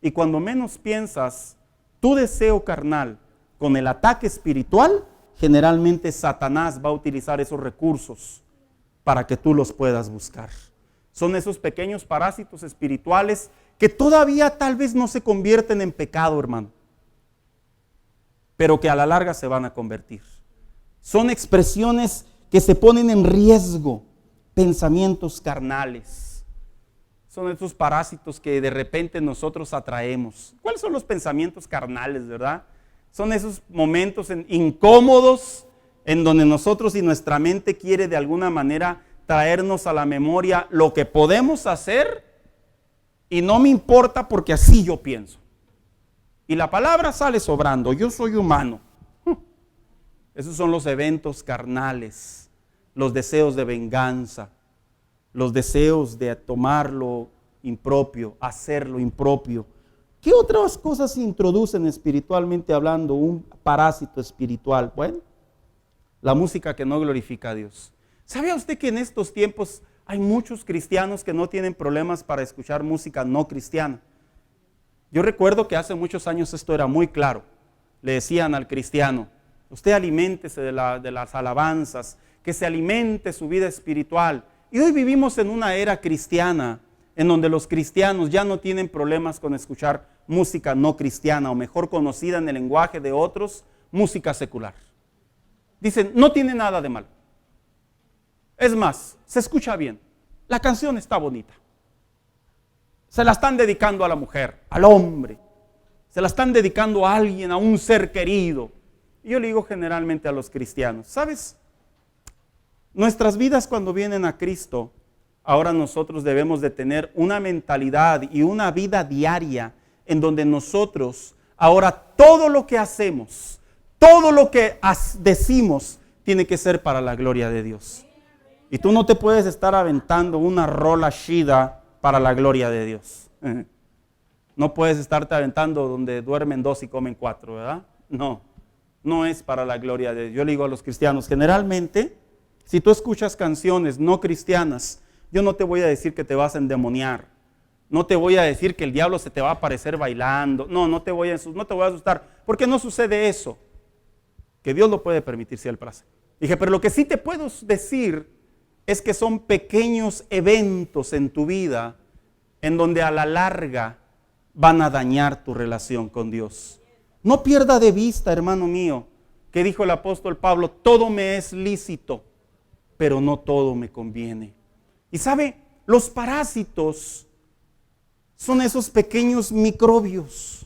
Y cuando menos piensas, tu deseo carnal con el ataque espiritual, generalmente Satanás va a utilizar esos recursos para que tú los puedas buscar. Son esos pequeños parásitos espirituales que todavía tal vez no se convierten en pecado, hermano, pero que a la larga se van a convertir. Son expresiones que se ponen en riesgo, pensamientos carnales. Son esos parásitos que de repente nosotros atraemos. ¿Cuáles son los pensamientos carnales, verdad? Son esos momentos incómodos en donde nosotros y nuestra mente quiere de alguna manera traernos a la memoria lo que podemos hacer y no me importa porque así yo pienso. Y la palabra sale sobrando, yo soy humano. Esos son los eventos carnales. los deseos de venganza, los deseos de tomar lo impropio, hacer lo impropio. ¿Qué otras cosas introducen espiritualmente hablando un parásito espiritual? Bueno, la música que no glorifica a Dios. ¿Sabía usted que en estos tiempos hay muchos cristianos que no tienen problemas para escuchar música no cristiana? Yo recuerdo que hace muchos años esto era muy claro. Le decían al cristiano, usted aliméntese de las alabanzas, que se alimente su vida espiritual. Y hoy vivimos en una era cristiana en donde los cristianos ya no tienen problemas con escuchar música no cristiana, o mejor conocida en el lenguaje de otros, música secular. Dicen, no tiene nada de malo. Es más, se escucha bien. La canción está bonita. Se la están dedicando a la mujer, al hombre. Se la están dedicando a alguien, a un ser querido. Y yo le digo generalmente a los cristianos, ¿sabes? Nuestras vidas cuando vienen a Cristo, ahora nosotros debemos de tener una mentalidad y una vida diaria en donde nosotros, ahora todo lo que hacemos, todo lo que decimos, tiene que ser para la gloria de Dios. Y tú no te puedes estar aventando una rola shida para la gloria de Dios. No puedes estarte aventando donde duermen 2 y comen 4, ¿verdad? No, no es para la gloria de Dios. Yo le digo a los cristianos, generalmente, si tú escuchas canciones no cristianas, yo no te voy a decir que te vas a endemoniar. No te voy a decir que el diablo se te va a aparecer bailando. No te voy a asustar. Porque no sucede eso. Que Dios lo puede permitir si Él place. Dije, pero lo que sí te puedo decir es que son pequeños eventos en tu vida en donde a la larga van a dañar tu relación con Dios. No pierda de vista, hermano mío, que dijo el apóstol Pablo, todo me es lícito, pero no todo me conviene. Y sabe, los parásitos son esos pequeños microbios.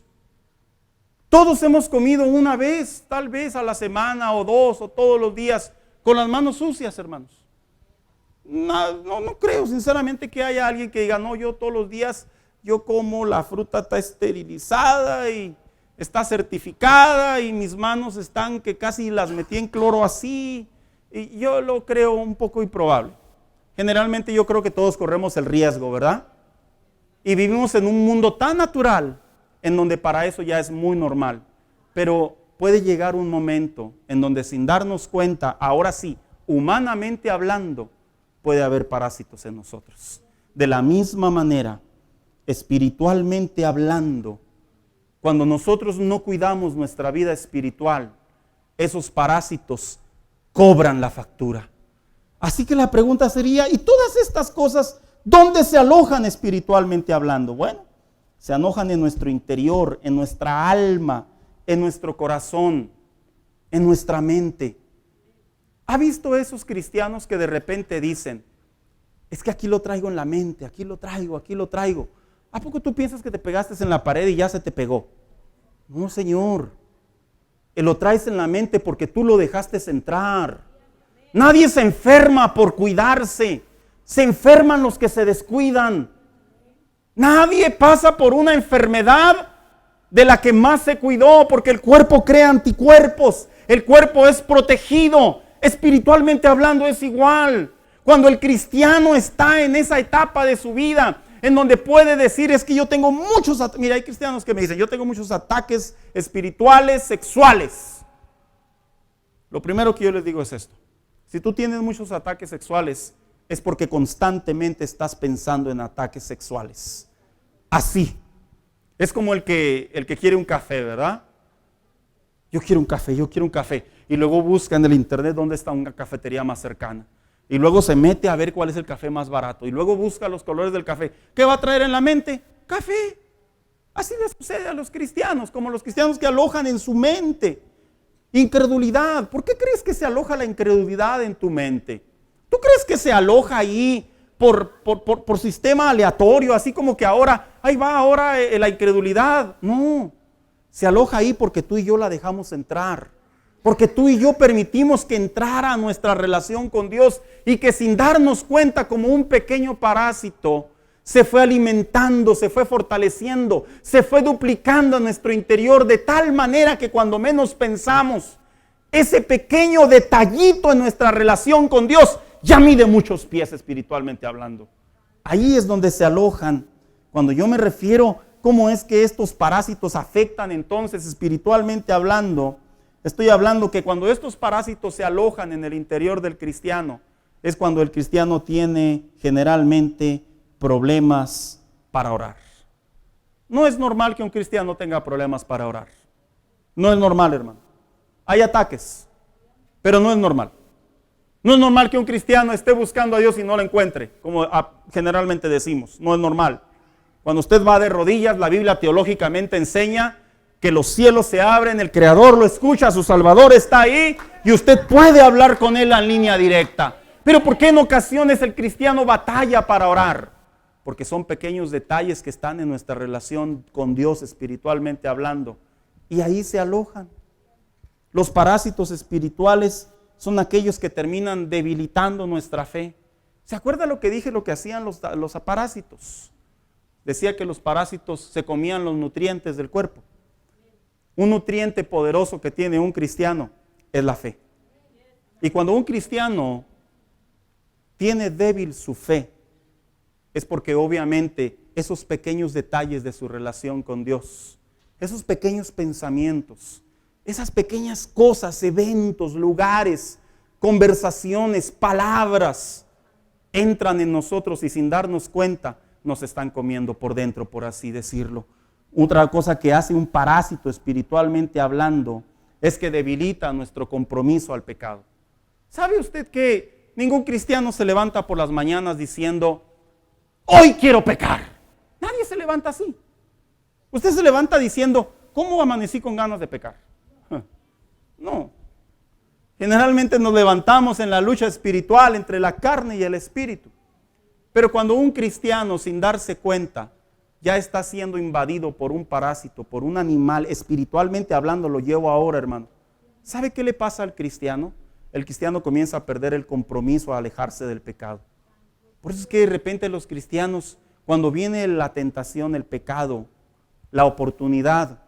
Todos hemos comido una vez, tal vez a la semana o 2 o todos los días con las manos sucias, hermanos. No creo sinceramente que haya alguien que diga, no, yo todos los días, yo como, la fruta está esterilizada y está certificada y mis manos están que casi las metí en cloro así. Y yo lo creo un poco improbable. Generalmente yo creo que todos corremos el riesgo, ¿verdad? Y vivimos en un mundo tan natural en donde para eso ya es muy normal. Pero puede llegar un momento en donde sin darnos cuenta, ahora sí, humanamente hablando, puede haber parásitos en nosotros. De la misma manera, espiritualmente hablando, cuando nosotros no cuidamos nuestra vida espiritual, esos parásitos cobran la factura. Así que la pregunta sería, ¿y todas estas cosas dónde se alojan espiritualmente hablando? Bueno, se alojan en nuestro interior, en nuestra alma, en nuestro corazón, en nuestra mente. ¿Ha visto esos cristianos que de repente dicen, es que aquí lo traigo en la mente, aquí lo traigo? ¿A poco tú piensas que te pegaste en la pared y ya se te pegó? No, Señor. Lo traes en la mente porque tú lo dejaste entrar. Nadie se enferma por cuidarse. Se enferman los que se descuidan. Nadie pasa por una enfermedad de la que más se cuidó, porque el cuerpo crea anticuerpos. El cuerpo es protegido. Espiritualmente hablando es igual. Cuando el cristiano está en esa etapa de su vida en donde puede decir, es que yo tengo muchos ataques. Mira, hay cristianos que me dicen, yo tengo muchos ataques espirituales, sexuales. Lo primero que yo les digo es esto. Si tú tienes muchos ataques sexuales, es porque constantemente estás pensando en ataques sexuales. Así. Es como el que quiere un café, ¿verdad? Yo quiero un café. Y luego busca en el internet dónde está una cafetería más cercana. Y luego se mete a ver cuál es el café más barato. Y luego busca los colores del café. ¿Qué va a traer en la mente? Café. Así le sucede a los cristianos, como los cristianos que alojan en su mente incredulidad. ¿Por qué crees que se aloja la incredulidad en tu mente? ¿Tú crees que se aloja ahí por sistema aleatorio, así como que ahí va la incredulidad? No, se aloja ahí porque tú y yo la dejamos entrar. Porque tú y yo permitimos que entrara a nuestra relación con Dios y que sin darnos cuenta, como un pequeño parásito, se fue alimentando, se fue fortaleciendo, se fue duplicando en nuestro interior de tal manera que cuando menos pensamos, ese pequeño detallito en nuestra relación con Dios ya mide muchos pies espiritualmente hablando. Ahí es donde se alojan. Cuando yo me refiero cómo es que estos parásitos afectan entonces espiritualmente hablando, estoy hablando que cuando estos parásitos se alojan en el interior del cristiano, es cuando el cristiano tiene generalmente problemas para orar. No es normal que un cristiano tenga problemas para orar. No es normal, hermano. Hay ataques, pero no es normal. No es normal que un cristiano esté buscando a Dios y no lo encuentre, como generalmente decimos. No es normal. Cuando usted va de rodillas, la Biblia teológicamente enseña que los cielos se abren, el Creador lo escucha, su Salvador está ahí y usted puede hablar con Él en línea directa. Pero ¿por qué en ocasiones el cristiano batalla para orar? Porque son pequeños detalles que están en nuestra relación con Dios espiritualmente hablando. Y ahí se alojan. Los parásitos espirituales son aquellos que terminan debilitando nuestra fe. ¿Se acuerda lo que dije, lo que hacían los parásitos? Decía que los parásitos se comían los nutrientes del cuerpo. Un nutriente poderoso que tiene un cristiano es la fe. Y cuando un cristiano tiene débil su fe, es porque obviamente esos pequeños detalles de su relación con Dios, esos pequeños pensamientos, esas pequeñas cosas, eventos, lugares, conversaciones, palabras, entran en nosotros y sin darnos cuenta nos están comiendo por dentro, por así decirlo. Otra cosa que hace un parásito espiritualmente hablando es que debilita nuestro compromiso al pecado. ¿Sabe usted que ningún cristiano se levanta por las mañanas diciendo, hoy quiero pecar? Nadie se levanta así. Usted se levanta diciendo, ¿cómo amanecí con ganas de pecar? No. Generalmente nos levantamos en la lucha espiritual entre la carne y el espíritu. Pero cuando un cristiano, sin darse cuenta, ya está siendo invadido por un parásito, por un animal, espiritualmente hablando, lo llevo ahora, hermano. ¿Sabe qué le pasa al cristiano? El cristiano comienza a perder el compromiso, a alejarse del pecado. Por eso es que de repente los cristianos, cuando viene la tentación, el pecado, la oportunidad,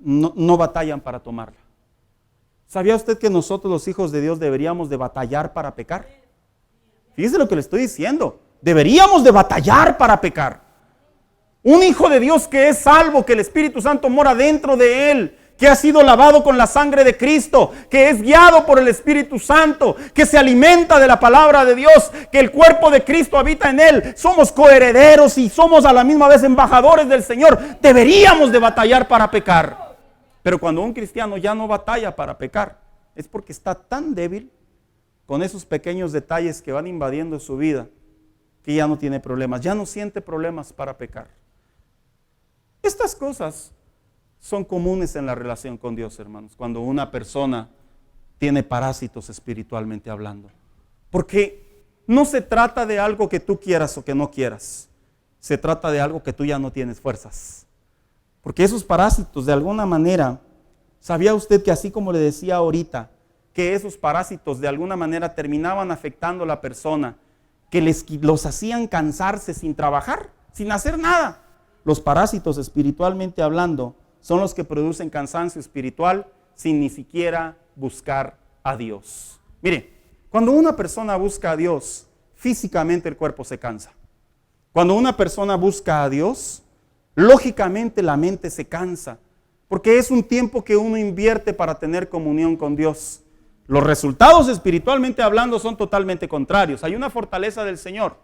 no batallan para tomarla. ¿Sabía usted que nosotros los hijos de Dios deberíamos de batallar para pecar? Fíjese lo que le estoy diciendo. Deberíamos de batallar para pecar. Un hijo de Dios que es salvo, que el Espíritu Santo mora dentro de él, que ha sido lavado con la sangre de Cristo, que es guiado por el Espíritu Santo, que se alimenta de la palabra de Dios, que el cuerpo de Cristo habita en él. Somos coherederos y somos a la misma vez embajadores del Señor. Deberíamos de batallar para pecar. Pero cuando un cristiano ya no batalla para pecar, es porque está tan débil con esos pequeños detalles que van invadiendo su vida, que ya no tiene problemas, ya no siente problemas para pecar. Estas cosas son comunes en la relación con Dios, hermanos, cuando una persona tiene parásitos espiritualmente hablando. Porque no se trata de algo que tú quieras o que no quieras, se trata de algo que tú ya no tienes fuerzas. Porque esos parásitos, de alguna manera, ¿sabía usted que así como le decía ahorita, que esos parásitos de alguna manera terminaban afectando a la persona, que los hacían cansarse sin trabajar, sin hacer nada? Los parásitos espiritualmente hablando son los que producen cansancio espiritual sin ni siquiera buscar a Dios. Mire, cuando una persona busca a Dios, físicamente el cuerpo se cansa. Cuando una persona busca a Dios, lógicamente la mente se cansa, porque es un tiempo que uno invierte para tener comunión con Dios. Los resultados espiritualmente hablando son totalmente contrarios. Hay una fortaleza del Señor,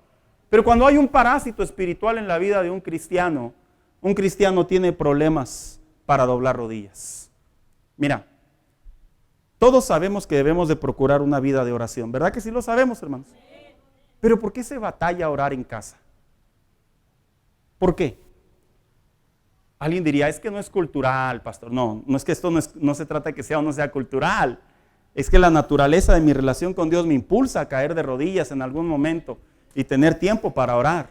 pero cuando hay un parásito espiritual en la vida de un cristiano tiene problemas para doblar rodillas. Mira, todos sabemos que debemos de procurar una vida de oración, ¿verdad que sí lo sabemos, hermanos? Pero ¿por qué se batalla a orar en casa? ¿Por qué? Alguien diría, es que no es cultural, pastor. No es que esto no se trata de que sea o no sea cultural. Es que la naturaleza de mi relación con Dios me impulsa a caer de rodillas en algún momento y tener tiempo para orar.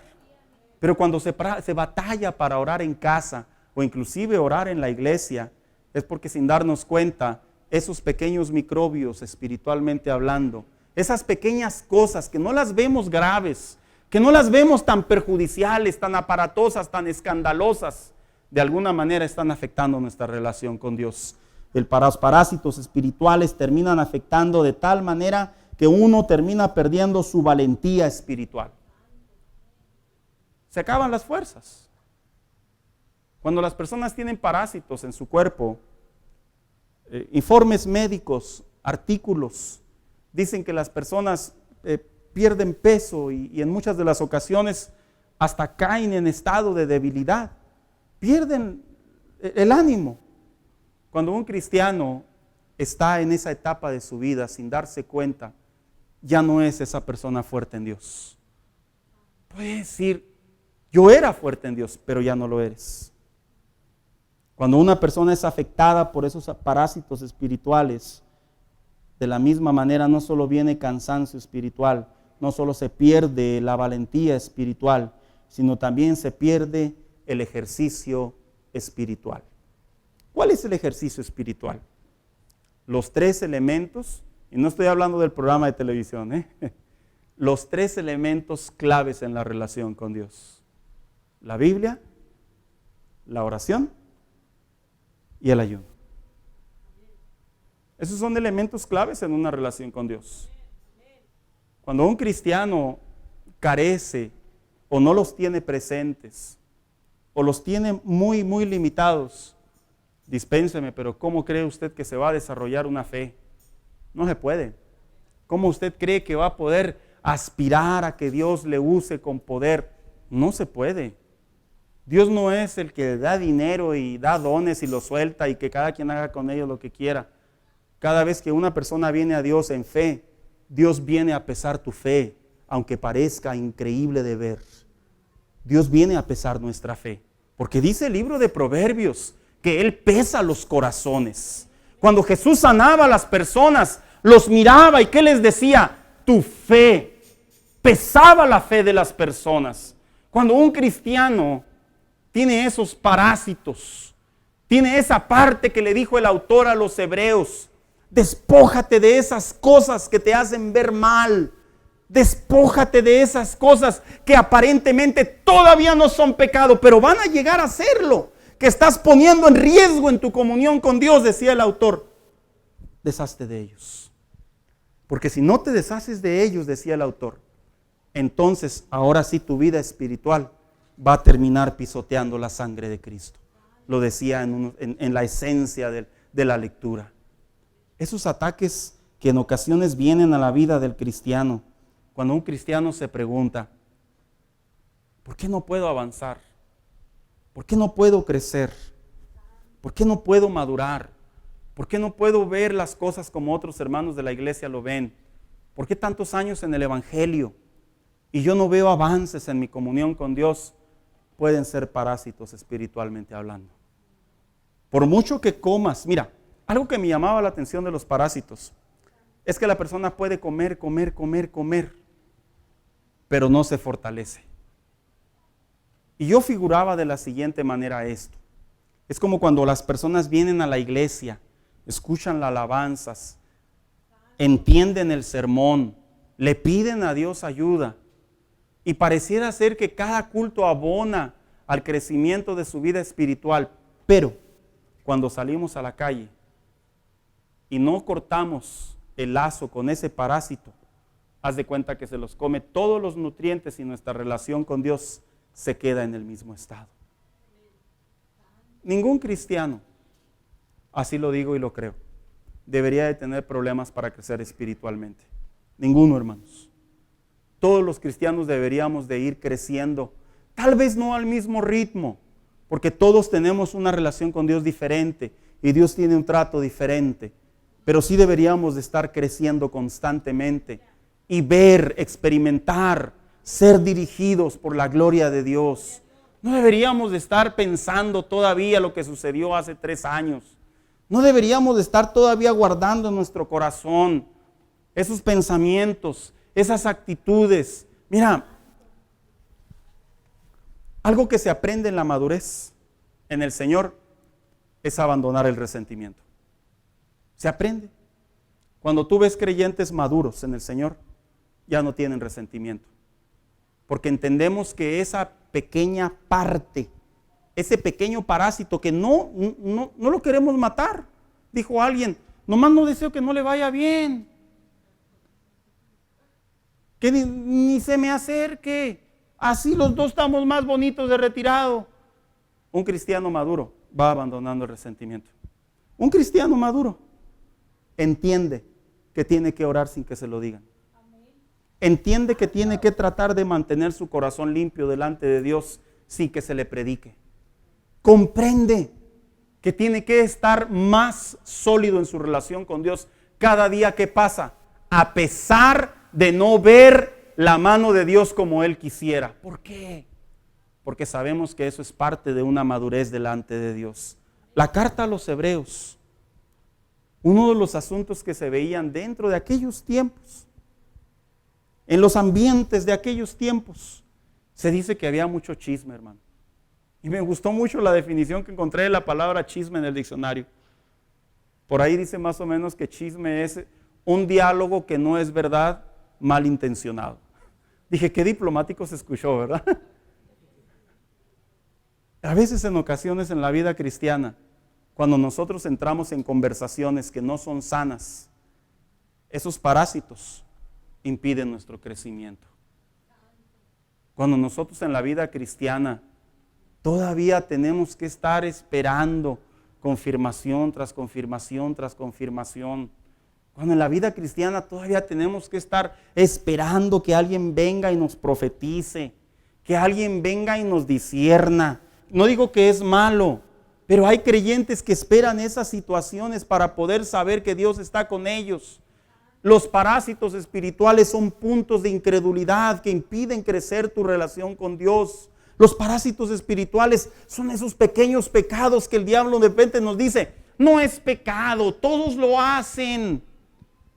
Pero cuando se batalla para orar en casa o inclusive orar en la iglesia, es porque sin darnos cuenta, esos pequeños microbios espiritualmente hablando, esas pequeñas cosas que no las vemos graves, que no las vemos tan perjudiciales, tan aparatosas, tan escandalosas, de alguna manera están afectando nuestra relación con Dios. Los parásitos espirituales terminan afectando de tal manera que uno termina perdiendo su valentía espiritual. Se acaban las fuerzas. Cuando las personas tienen parásitos en su cuerpo, informes médicos, artículos, dicen que las personas pierden peso y en muchas de las ocasiones hasta caen en estado de debilidad, pierden el ánimo. Cuando un cristiano está en esa etapa de su vida sin darse cuenta, ya no es esa persona fuerte en Dios. Puede decir, yo era fuerte en Dios, pero ya no lo eres. Cuando una persona es afectada por esos parásitos espirituales, de la misma manera no solo viene cansancio espiritual, no solo se pierde la valentía espiritual, sino también se pierde el ejercicio espiritual. ¿Cuál es el ejercicio espiritual? Los 3 elementos, y no estoy hablando del programa de televisión, los 3 elementos claves en la relación con Dios: la Biblia, la oración y el ayuno. Esos son elementos claves en una relación con Dios. Cuando un cristiano carece o no los tiene presentes o los tiene muy, muy limitados, dispénseme, pero ¿cómo cree usted que se va a desarrollar una fe? No se puede. ¿Cómo usted cree que va a poder aspirar a que Dios le use con poder? No se puede. Dios no es el que da dinero y da dones y lo suelta y que cada quien haga con ellos lo que quiera. Cada vez que una persona viene a Dios en fe, Dios viene a pesar tu fe, aunque parezca increíble de ver. Dios viene a pesar nuestra fe, porque dice el libro de Proverbios que Él pesa los corazones. Cuando Jesús sanaba a las personas, los miraba y ¿qué les decía? Tu fe. Pesaba la fe de las personas. Cuando un cristiano tiene esos parásitos, tiene esa parte que le dijo el autor a los hebreos: despójate de esas cosas que te hacen ver mal. Despójate de esas cosas que aparentemente todavía no son pecado, pero van a llegar a serlo, que estás poniendo en riesgo en tu comunión con Dios, decía el autor. Deshazte de ellos. Porque si no te deshaces de ellos, decía el autor, entonces ahora sí tu vida espiritual va a terminar pisoteando la sangre de Cristo. Lo decía en la esencia de la lectura. Esos ataques que en ocasiones vienen a la vida del cristiano, cuando un cristiano se pregunta, ¿por qué no puedo avanzar? ¿Por qué no puedo crecer? ¿Por qué no puedo madurar? ¿Por qué no puedo ver las cosas como otros hermanos de la iglesia lo ven? ¿Por qué tantos años en el evangelio y yo no veo avances en mi comunión con Dios? Pueden ser parásitos espiritualmente hablando. Por mucho que comas, mira, algo que me llamaba la atención de los parásitos es que la persona puede comer, pero no se fortalece. Y yo figuraba de la siguiente manera esto. Es como cuando las personas vienen a la iglesia, escuchan las alabanzas, entienden el sermón, le piden a Dios ayuda, y pareciera ser que cada culto abona al crecimiento de su vida espiritual, pero cuando salimos a la calle y no cortamos el lazo con ese parásito, haz de cuenta que se los come todos los nutrientes y nuestra relación con Dios se queda en el mismo estado. Ningún cristiano, así lo digo y lo creo, debería de tener problemas para crecer espiritualmente. Ninguno, hermanos. Todos los cristianos deberíamos de ir creciendo, tal vez no al mismo ritmo, porque todos tenemos una relación con Dios diferente y Dios tiene un trato diferente, pero sí deberíamos de estar creciendo constantemente y ver, experimentar, ser dirigidos por la gloria de Dios. No deberíamos de estar pensando todavía lo que sucedió hace 3 años. No deberíamos de estar todavía guardando en nuestro corazón esos pensamientos, esas actitudes. Mira, algo que se aprende en la madurez en el Señor es abandonar el resentimiento. Se aprende. Cuando tú ves creyentes maduros en el Señor, ya no tienen resentimiento. Porque entendemos que esa pequeña parte, ese pequeño parásito que no lo queremos matar, Dijo alguien, nomás no deseo que no le vaya bien. Que ni se me acerque. Así los dos estamos más bonitos de retirado. Un cristiano maduro va abandonando el resentimiento. Un cristiano maduro entiende que tiene que orar sin que se lo digan. Entiende que tiene que tratar de mantener su corazón limpio delante de Dios sin que se le predique. Comprende que tiene que estar más sólido en su relación con Dios cada día que pasa, a pesar de no ver la mano de Dios como Él quisiera. ¿Por qué? Porque sabemos que eso es parte de una madurez delante de Dios. La carta a los Hebreos, uno de los asuntos que se veían dentro de aquellos tiempos, en los ambientes de aquellos tiempos, se dice que había mucho chisme, hermano. Y me gustó mucho la definición que encontré de la palabra chisme en el diccionario. Por ahí dice más o menos que chisme es un diálogo que no es verdad, malintencionado. Dije, qué diplomático se escuchó, ¿verdad? A veces en ocasiones en la vida cristiana, cuando nosotros entramos en conversaciones que no son sanas, esos parásitos impiden nuestro crecimiento. Cuando nosotros en la vida cristiana todavía tenemos que estar esperando confirmación tras confirmación tras confirmación. Cuando en la vida cristiana todavía tenemos que estar esperando que alguien venga y nos profetice, que alguien venga y nos discierna. No digo que es malo, pero hay creyentes que esperan esas situaciones para poder saber que Dios está con ellos. Los parásitos espirituales son puntos de incredulidad que impiden crecer tu relación con Dios. Los parásitos espirituales son esos pequeños pecados que el diablo de repente nos dice, no es pecado, todos lo hacen.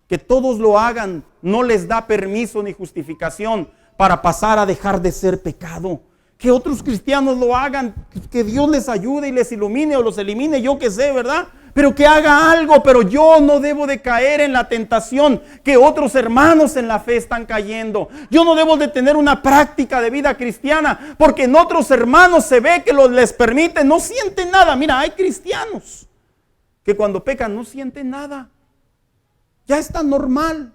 Que todos lo hagan no les da permiso ni justificación para pasar a dejar de ser pecado. Que otros cristianos lo hagan, que Dios les ayude y les ilumine o los elimine, yo qué sé, ¿verdad? Pero que haga algo, pero yo no debo de caer en la tentación que otros hermanos en la fe están cayendo. Yo no debo de tener una práctica de vida cristiana, porque en otros hermanos se ve que les permite, no sienten nada. Mira, hay cristianos que cuando pecan no sienten nada. Ya está normal.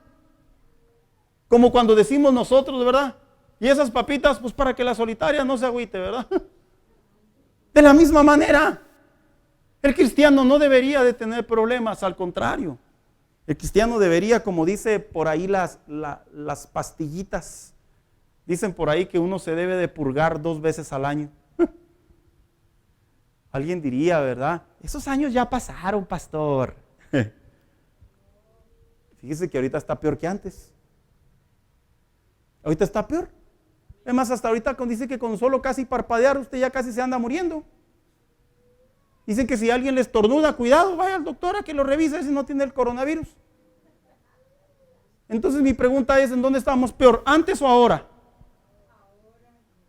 Como cuando decimos nosotros, ¿verdad? Y esas papitas, pues para que la solitaria no se agüite, ¿verdad? De la misma manera, el cristiano no debería de tener problemas, al contrario. El cristiano debería, como dice por ahí las pastillitas, dicen por ahí que uno se debe de purgar 2 veces al año. Alguien diría, ¿verdad? Esos años ya pasaron, pastor. Fíjese que ahorita está peor que antes. Ahorita está peor. Es más, hasta ahorita dice que con solo casi parpadear usted ya casi se anda muriendo. Dicen que si alguien le estornuda, cuidado, vaya al doctor a que lo revise si no tiene el coronavirus. Entonces mi pregunta es, ¿en dónde estamos peor? ¿Antes o ahora?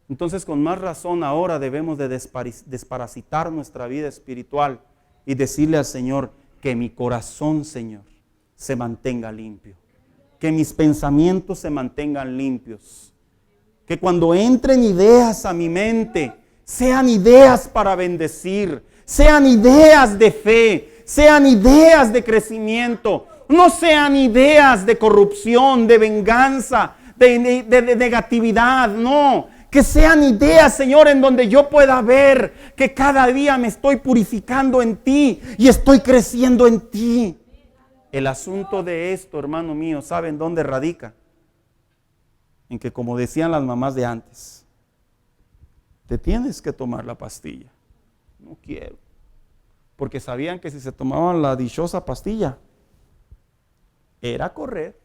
Entonces con más razón ahora debemos de desparasitar nuestra vida espiritual y decirle al Señor que mi corazón, Señor, se mantenga limpio. Que mis pensamientos se mantengan limpios. Que cuando entren ideas a mi mente, sean ideas para bendecir, sean ideas de fe, sean ideas de crecimiento, no sean ideas de corrupción, de venganza, de negatividad, no. Que sean ideas, Señor, en donde yo pueda ver que cada día me estoy purificando en ti y estoy creciendo en ti. El asunto de esto, hermano mío, ¿saben dónde radica? En que, como decían las mamás de antes, te tienes que tomar la pastilla. No quiero. Porque sabían que si se tomaban la dichosa pastilla, era correr.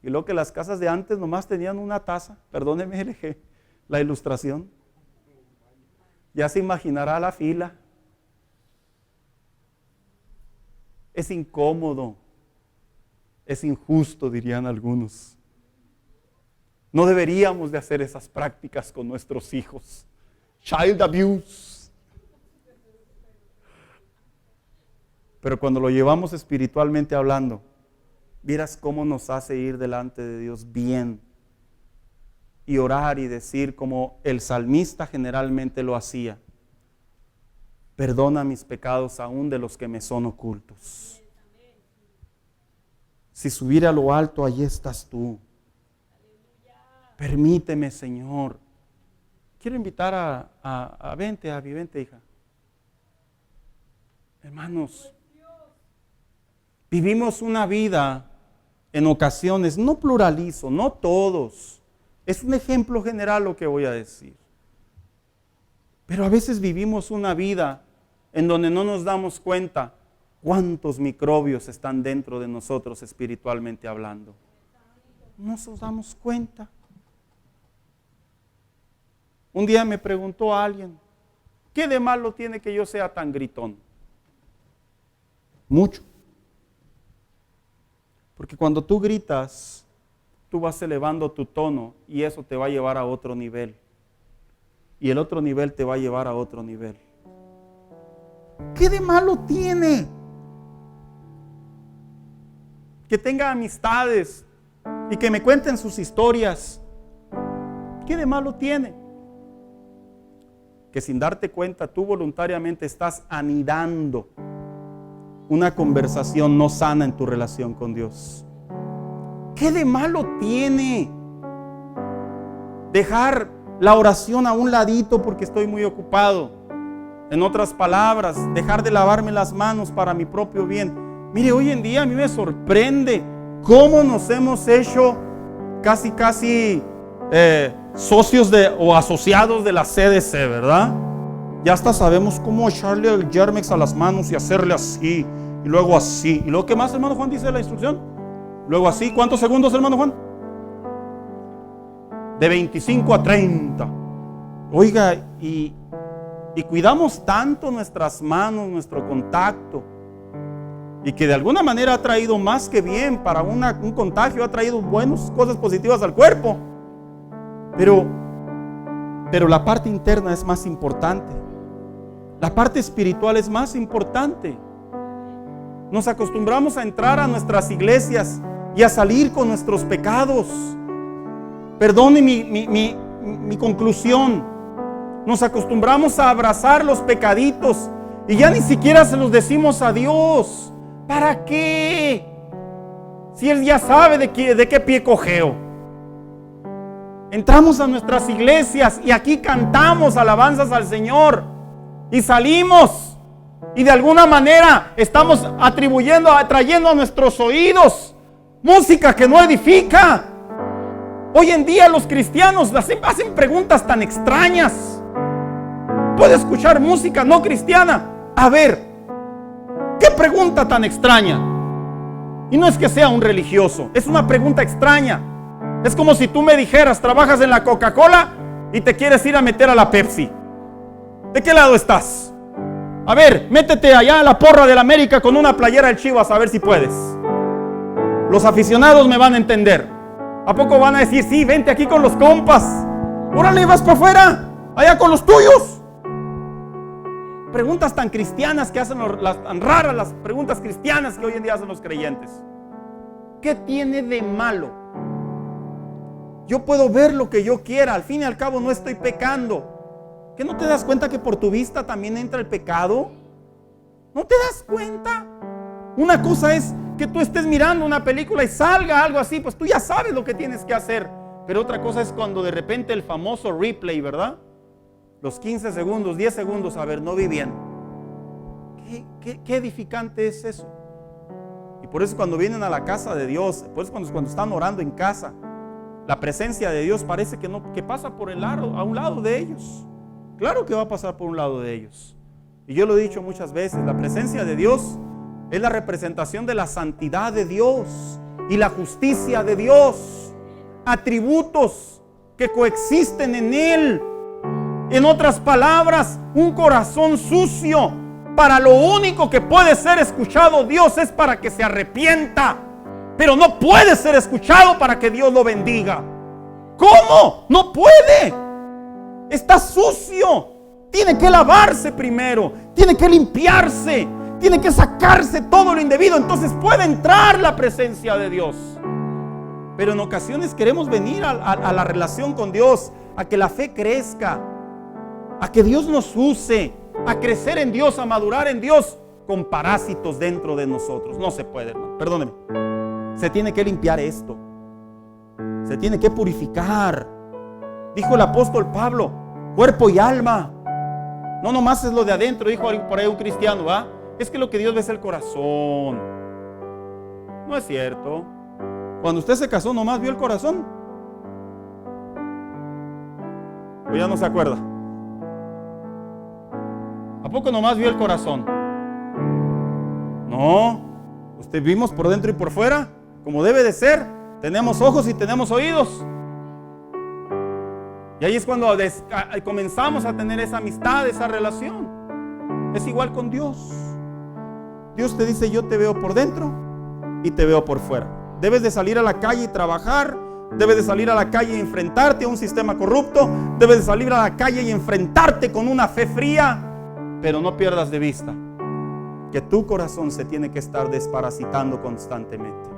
Y luego que las casas de antes nomás tenían una taza, perdóneme la ilustración. Ya se imaginará la fila. Es incómodo, es injusto, dirían algunos. No deberíamos de hacer esas prácticas con nuestros hijos. Child abuse. Pero cuando lo llevamos espiritualmente hablando, vieras cómo nos hace ir delante de Dios bien y orar y decir como el salmista generalmente lo hacía. Perdona mis pecados aún de los que me son ocultos. Si subiera a lo alto, allí estás tú. Permíteme, Señor. Quiero invitar a vente, hija. Hermanos, vivimos una vida en ocasiones, no pluralizo, no todos. Es un ejemplo general lo que voy a decir. Pero a veces vivimos una vida en donde no nos damos cuenta cuántos microbios están dentro de nosotros espiritualmente hablando. No nos damos cuenta. Un día me preguntó alguien, ¿qué de malo tiene que yo sea tan gritón? Mucho. Porque cuando tú gritas, tú vas elevando tu tono y eso te va a llevar a otro nivel. Y el otro nivel te va a llevar a otro nivel. ¿Qué de malo tiene que tenga amistades y que me cuenten sus historias? ¿Qué de malo tiene? Que sin darte cuenta tú voluntariamente estás anidando una conversación no sana en tu relación con Dios. ¿Qué de malo tiene dejar la oración a un ladito porque estoy muy ocupado? En otras palabras, dejar de lavarme las manos para mi propio bien. Mire, hoy en día a mí me sorprende cómo nos hemos hecho casi socios o asociados de la CDC, ¿verdad? Ya hasta sabemos cómo echarle el Germex a las manos y hacerle así, y luego así. ¿Y luego qué más, hermano Juan, dice la instrucción? Luego así. ¿Cuántos segundos, hermano Juan? De 25 a 30. Oiga, y cuidamos tanto nuestras manos, nuestro contacto, y que de alguna manera ha traído más que bien para un contagio, ha traído buenas cosas positivas al cuerpo. Pero la parte interna es más importante. La parte espiritual es más importante. Nos acostumbramos a entrar a nuestras iglesias y a salir con nuestros pecados. Perdone mi conclusión. Nos acostumbramos a abrazar los pecaditos y ya ni siquiera se los decimos a Dios. ¿Para qué? Si Él ya sabe de qué pie cojeo. Entramos a nuestras iglesias y aquí cantamos alabanzas al Señor y salimos y de alguna manera estamos atrayendo a nuestros oídos música que no edifica. Hoy en día los cristianos hacen preguntas tan extrañas. Puede escuchar música no cristiana. A ver, ¿qué pregunta tan extraña? Y no es que sea un religioso, es una pregunta extraña. Es como si tú me dijeras, trabajas en la Coca-Cola y te quieres ir a meter a la Pepsi. ¿De qué lado estás? A ver, métete allá a la porra del América con una playera del Chivas, a ver si puedes. Los aficionados me van a entender. ¿A poco van a decir, sí, vente aquí con los compas? Órale, vas para afuera, allá con los tuyos. Preguntas tan cristianas que hacen tan raras las preguntas cristianas que hoy en día hacen los creyentes. ¿Qué tiene de malo? Yo puedo ver lo que yo quiera, al fin y al cabo no estoy pecando. ¿Qué no te das cuenta que por tu vista también entra el pecado? ¿No te das cuenta? Una cosa es que tú estés mirando una película y salga algo así, pues tú ya sabes lo que tienes que hacer. Pero otra cosa es cuando de repente el famoso replay, ¿verdad? Los 15 segundos, 10 segundos, a ver, no vi bien. ¿Qué edificante es eso? Y por eso cuando vienen a la casa de Dios, por eso cuando están orando en casa, la presencia de Dios parece que pasa por a un lado de ellos. Claro que va a pasar por un lado de ellos. Y yo lo he dicho muchas veces, la presencia de Dios es la representación de la santidad de Dios y la justicia de Dios. Atributos que coexisten en Él. En otras palabras, un corazón sucio, para lo único que puede ser escuchado Dios es para que se arrepienta, pero no puede ser escuchado para que Dios lo bendiga. ¿Cómo? No puede. Está sucio. Tiene que lavarse primero, tiene que limpiarse, tiene que sacarse todo lo indebido, entonces puede entrar la presencia de Dios. Pero en ocasiones queremos venir a la relación con Dios, a que la fe crezca, a que Dios nos use, a crecer en Dios, a madurar en Dios, con parásitos dentro de nosotros. No se puede, hermano. Perdóneme. Se tiene que limpiar esto. Se tiene que purificar. Dijo el apóstol Pablo, cuerpo y alma. No nomás es lo de adentro, dijo por ahí un cristiano, ¿va? Es que lo que Dios ve es el corazón. No es cierto. Cuando usted se casó, nomás vio el corazón. ¿O ya no se acuerda? ¿A poco nomás vio el corazón? No. Usted vimos por dentro y por fuera, como debe de ser. Tenemos ojos y tenemos oídos. Y ahí es cuando comenzamos a tener esa amistad, esa relación. Es igual con Dios. Dios te dice, yo te veo por dentro y te veo por fuera. Debes de salir a la calle y trabajar. Debes de salir a la calle y enfrentarte a un sistema corrupto. Debes de salir a la calle y enfrentarte con una fe fría. Pero no pierdas de vista que tu corazón se tiene que estar desparasitando constantemente.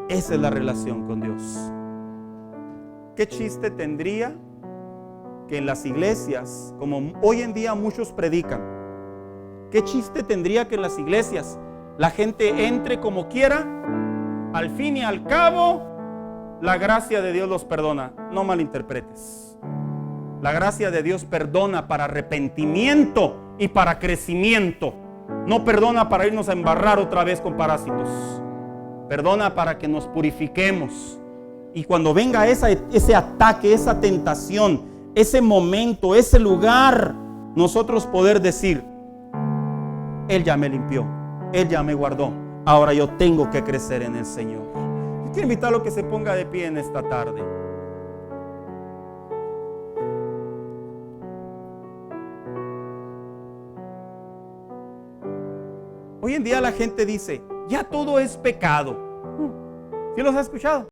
Esa es la relación con Dios. ¿Qué chiste tendría que en las iglesias, como hoy en día muchos predican, qué chiste tendría que en las iglesias la gente entre como quiera? Al fin y al cabo, la gracia de Dios los perdona. No malinterpretes. La gracia de Dios perdona para arrepentimiento y para crecimiento. No perdona para irnos a embarrar otra vez con parásitos. Perdona para que nos purifiquemos. Y cuando venga ese ataque, esa tentación, ese momento, ese lugar, nosotros poder decir, Él ya me limpió, Él ya me guardó. Ahora yo tengo que crecer en el Señor. Yo quiero invitarlo a que se ponga de pie en esta tarde. Hoy en día la gente dice, ya todo es pecado. ¿Sí los has escuchado?